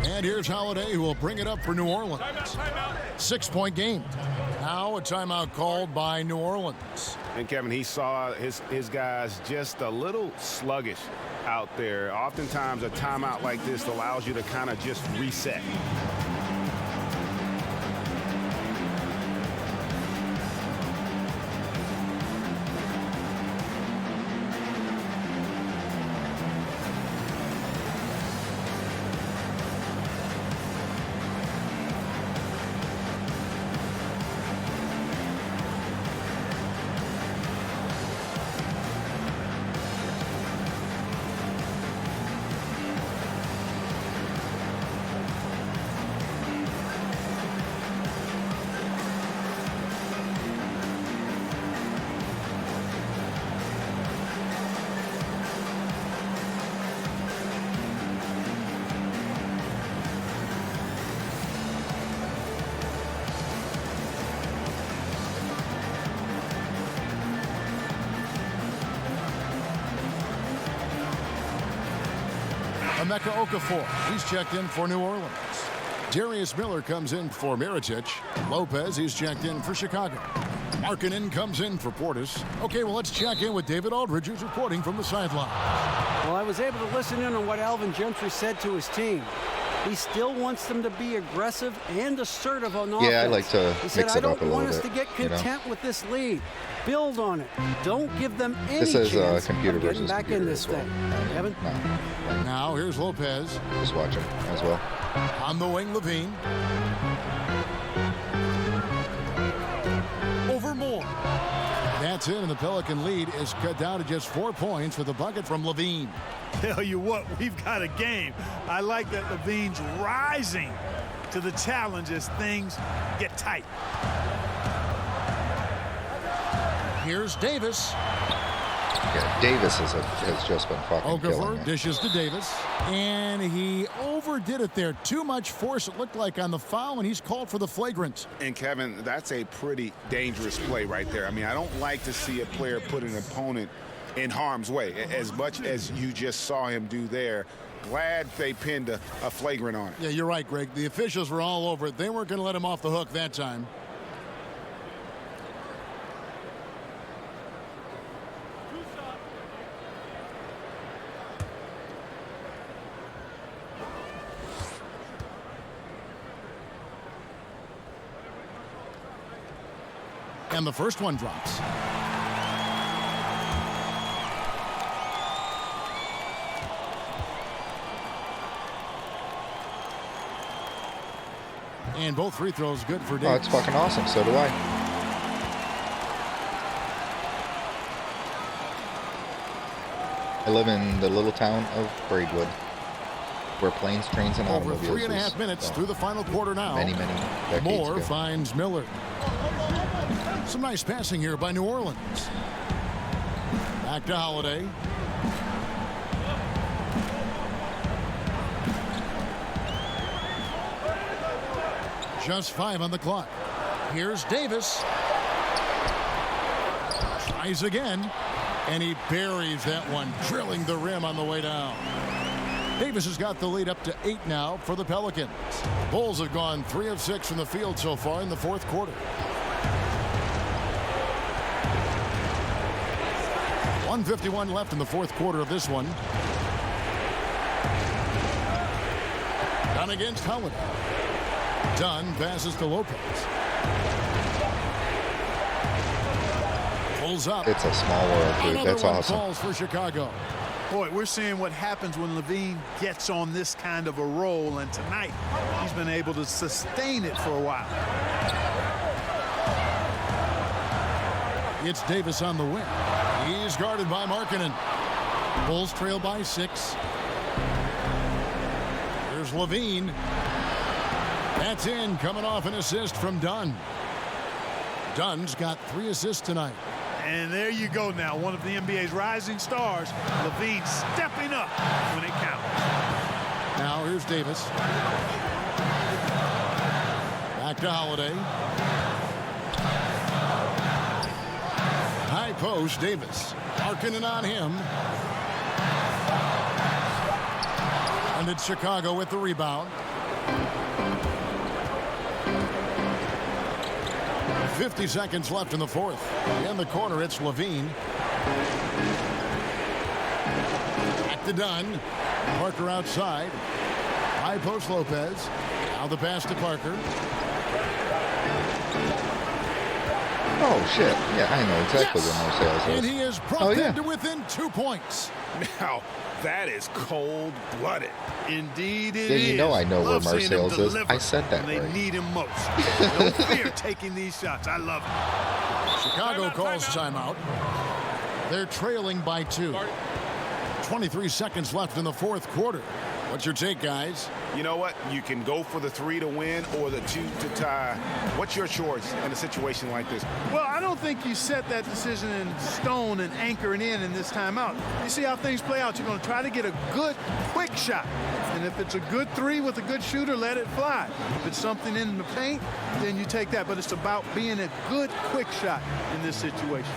And here's Holiday, who will bring it up for New Orleans. 6-point game. Now a timeout called by New Orleans. And Kevin, he saw his guys just a little sluggish out there. Oftentimes a timeout like this allows you to kind of just reset. Emeka Okafor, he's checked in for New Orleans. Darius Miller comes in for Mirotic. Lopez, he's checked in for Chicago. Markkanen comes in for Portis. Okay, well, let's check in with David Aldridge, who's reporting from the sideline. Well, I was able to listen in on what Alvin Gentry said to his team. He still wants them to be aggressive and assertive on offense. Yeah, I like to He said, mix I it up don't a want little us bit. to get content with this lead. Build on it. Don't give them any This is chance computer of getting versus back in computer this as well. thing. Evan? No. Now, here's Lopez. Just watch him as well. On the wing, Levine. Over Moore. That's it, and the Pelican lead is cut down to just 4 points with a bucket from Levine. Tell you what, we've got a game. I like that Levine's rising to the challenge as things get tight. Here's Davis. Yeah, Davis has just been fucking killing Okafor me. dishes to Davis, and he overdid it there. Too much force, it looked like, on the foul, and he's called for the flagrant. And Kevin, that's a pretty dangerous play right there. I mean, I don't like to see a player put an opponent in harm's way as much as you just saw him do there. Glad they pinned a flagrant on it. Yeah, you're right, Greg. The officials were all over it. They weren't going to let him off the hook that time. And the first one drops. And both free throws good for Davis. Oh, it's fucking awesome. So do I. I live in the little town of Braidwood, where planes, trains, and Over automobiles 3.5 minutes through the final quarter now. Many decades Moore ago. finds Miller. Some nice passing here by New Orleans. Back to Holiday. Just 5 on the clock. Here's Davis. Tries again, and he buries that one, drilling the rim on the way down. Davis has got the lead up to 8 now for the Pelicans. Bulls have gone 3 of 6 from the field so far in the fourth quarter. 1:51 left in the fourth quarter of this one. Dunn against Holiday. Dunn passes to Lopez. Pulls up. It's a small world, dude. Another That's one awesome. falls for Chicago. Boy, we're seeing what happens when Levine gets on this kind of a roll, and tonight he's been able to sustain it for a while. It's Davis on the wing. He's guarded by Markkanen. Bulls trail by 6. Here's Levine. That's in, coming off an assist from Dunn. Dunn's got 3 assists tonight. And there you go now, one of the NBA's rising stars, Levine stepping up when it counts. Now here's Davis. Back to Holiday. High post, Davis. Markkanen on him. And it's Chicago with the rebound. 50 seconds left in the fourth. In the corner, it's Levine. Back to Dunn. Parker outside. High post Lopez. Now the pass to Parker. Oh, shit. Yeah, I know exactly where Marcellus is. And he is brought yeah. them to within 2 points. Now, that is cold-blooded. Indeed it Yeah, you know I know where Love seeing him Marcellus is. deliver I said that when they right. need him most. No fear taking these shots. I love it. Chicago calls timeout. They're trailing by 2. 23 seconds left in the fourth quarter. What's your take, guys? You know what? You can go for the 3 to win or the 2 to tie. What's your choice in a situation like this? Well, I don't think you set that decision in stone and anchor it in this timeout. You see how things play out. You're going to try to get a good, quick shot. And if it's a good 3 with a good shooter, let it fly. If it's something in the paint, then you take that. But it's about being a good, quick shot in this situation.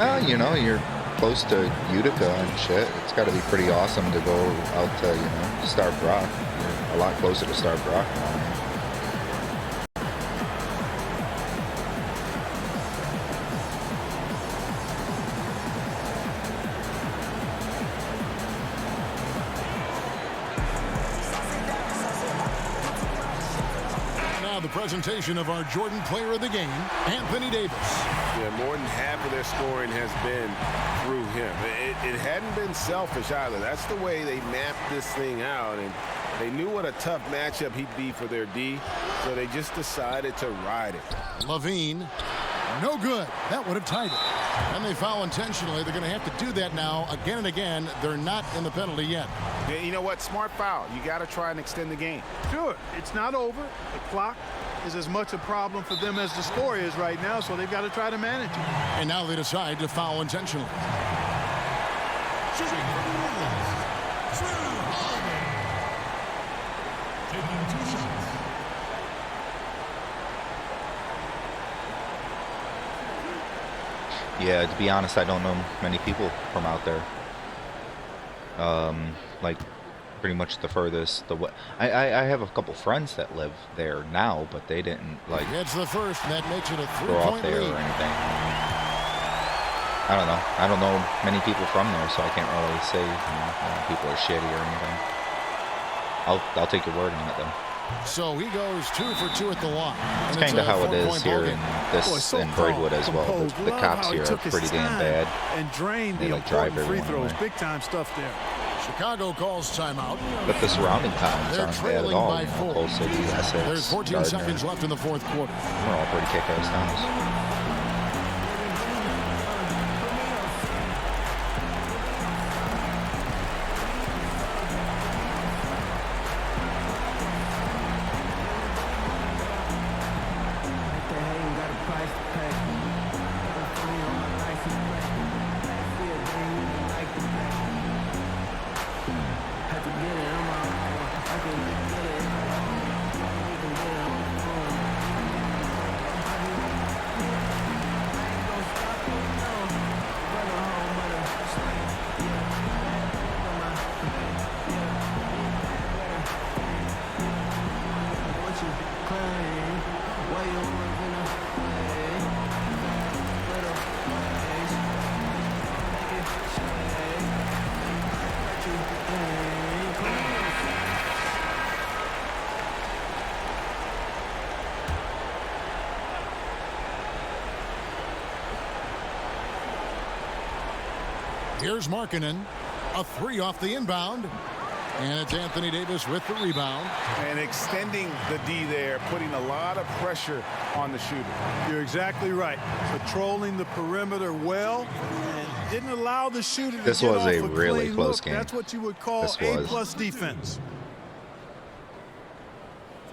You know, you're close to Utica and shit. It's got to be pretty awesome to go out to, you know, Starved Rock. You're a lot closer to Starved Rock now. The presentation of our Jordan Player of the Game, Anthony Davis. Yeah, more than half of their scoring has been through him. It hadn't been selfish either. That's the way they mapped this thing out, and they knew what a tough matchup he'd be for their D, so they just decided to ride it. Levine, no good. That would have tied it. And they foul intentionally. They're going to have to do that now again and again. They're not in the penalty yet. Yeah, you know what? Smart foul. You got to try and extend the game. Sure, it's not over. The clock is as much a problem for them as the score is right now, so they've got to try to manage it. And now they decide to foul intentionally. Yeah, to be honest, I don't know many people from out there. Like, pretty much the furthest. I have a couple friends that live there now, but they didn't, like, it's the first, and that makes it a grow up 3-point there lead. or anything. I don't know. I don't know many people from there, so I can't really say, you know, people are shitty or anything. I'll take your word on it, though. So he goes 2 for 2 at the line. It's kind of how it is here in Braidwood as well. The cops here are pretty damn bad. And drained They the like drive important free everyone throws. away. Big time stuff there. Chicago calls timeout. But the surrounding towns They're aren't bad trailing at all. by You know, 4. Coal City, Essex, There's 14 Gardner. seconds left in the fourth quarter. We're all pretty kick-ass towns. Here's Markkanen. A 3 off the inbound. And it's Anthony Davis with the rebound. And extending the D there, putting a lot of pressure on the shooter. You're exactly right. Patrolling the perimeter well and didn't allow the shooter to This get was off a really clean close look. game. That's what you would call This was. A+ defense.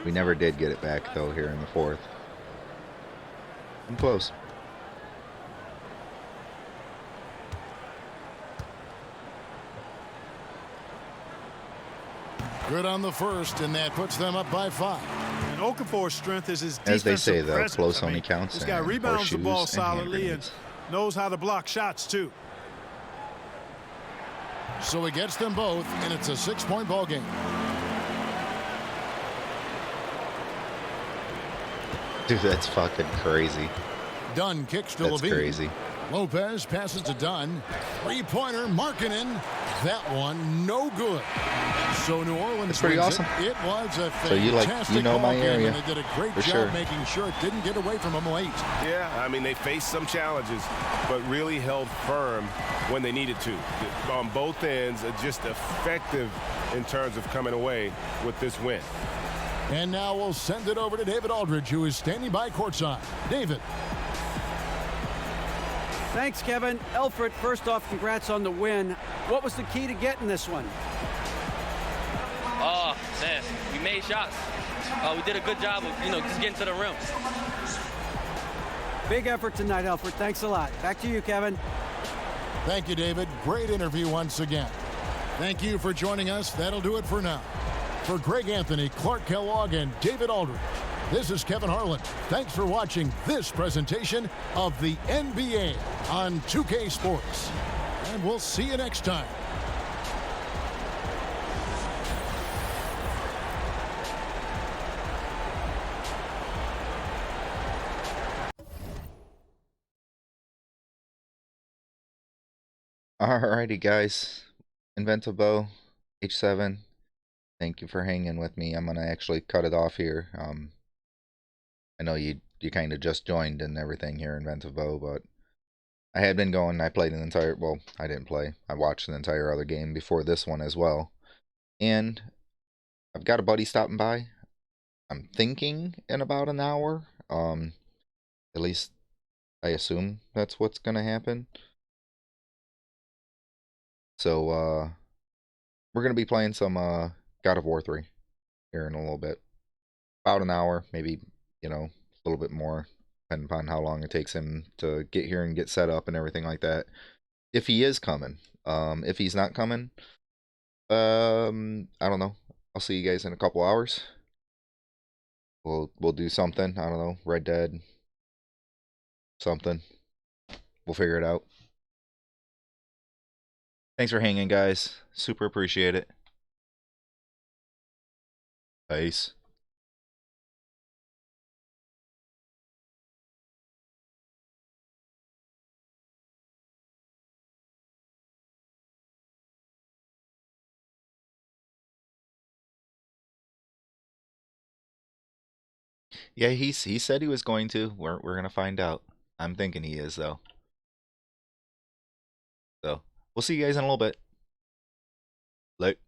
We never did get it back, though, here in the fourth. I'm close. Good on the first, and that puts them up by 5. And Okafor's strength is his defensive As they say, though, presence. close only counts. This guy and rebounds the ball horseshoes and hand solidly and grenades. knows how to block shots, too. So he gets them both, and it's a 6-point ball game. Dude, that's fucking crazy. Dunn kicks to That's Levine. crazy. Lopez passes to Dunn. 3-pointer, Markkanen. That one, no good. So New Orleans That's pretty wins awesome. It was a So you fantastic know my ball game, area, and they did a great for job sure. making sure it didn't get away from them late. Yeah, I mean, they faced some challenges, but really held firm when they needed to. On both ends, just effective in terms of coming away with this win. And now we'll send it over to David Aldridge, who is standing by courtside. David. Thanks, Kevin. Elfrid, first off, congrats on the win. What was the key to getting this one? Oh, man, we made shots. We did a good job of, just getting to the rim. Big effort tonight, Elfrid. Thanks a lot. Back to you, Kevin. Thank you, David. Great interview once again. Thank you for joining us. That'll do it for now. For Greg Anthony, Clark Kellogg, and David Aldridge, This is Kevin Harlan. Thanks for watching this presentation of the NBA on 2K Sports. And we'll see you next time. Alrighty, guys. Inventivo H7. Thank you for hanging with me. I'm gonna actually cut it off here. I know you kind of just joined and everything here in Inventivo, but I had been going. I played an entire. Well, I didn't play. I watched an entire other game before this one as well, and I've got a buddy stopping by. I'm thinking in about an hour. At least I assume that's what's gonna happen. So, we're going to be playing some God of War 3 here in a little bit. About an hour, maybe, you know, a little bit more, depending upon how long it takes him to get here and get set up and everything like that. If he is coming. If he's not coming, I don't know. I'll see you guys in a couple hours. We'll do something. I don't know. Red Dead. Something. We'll figure it out. Thanks for hanging, guys. Super appreciate it. Peace. Yeah, he said he was going to. We're gonna find out. I'm thinking he is though. So we'll see you guys in a little bit. Later.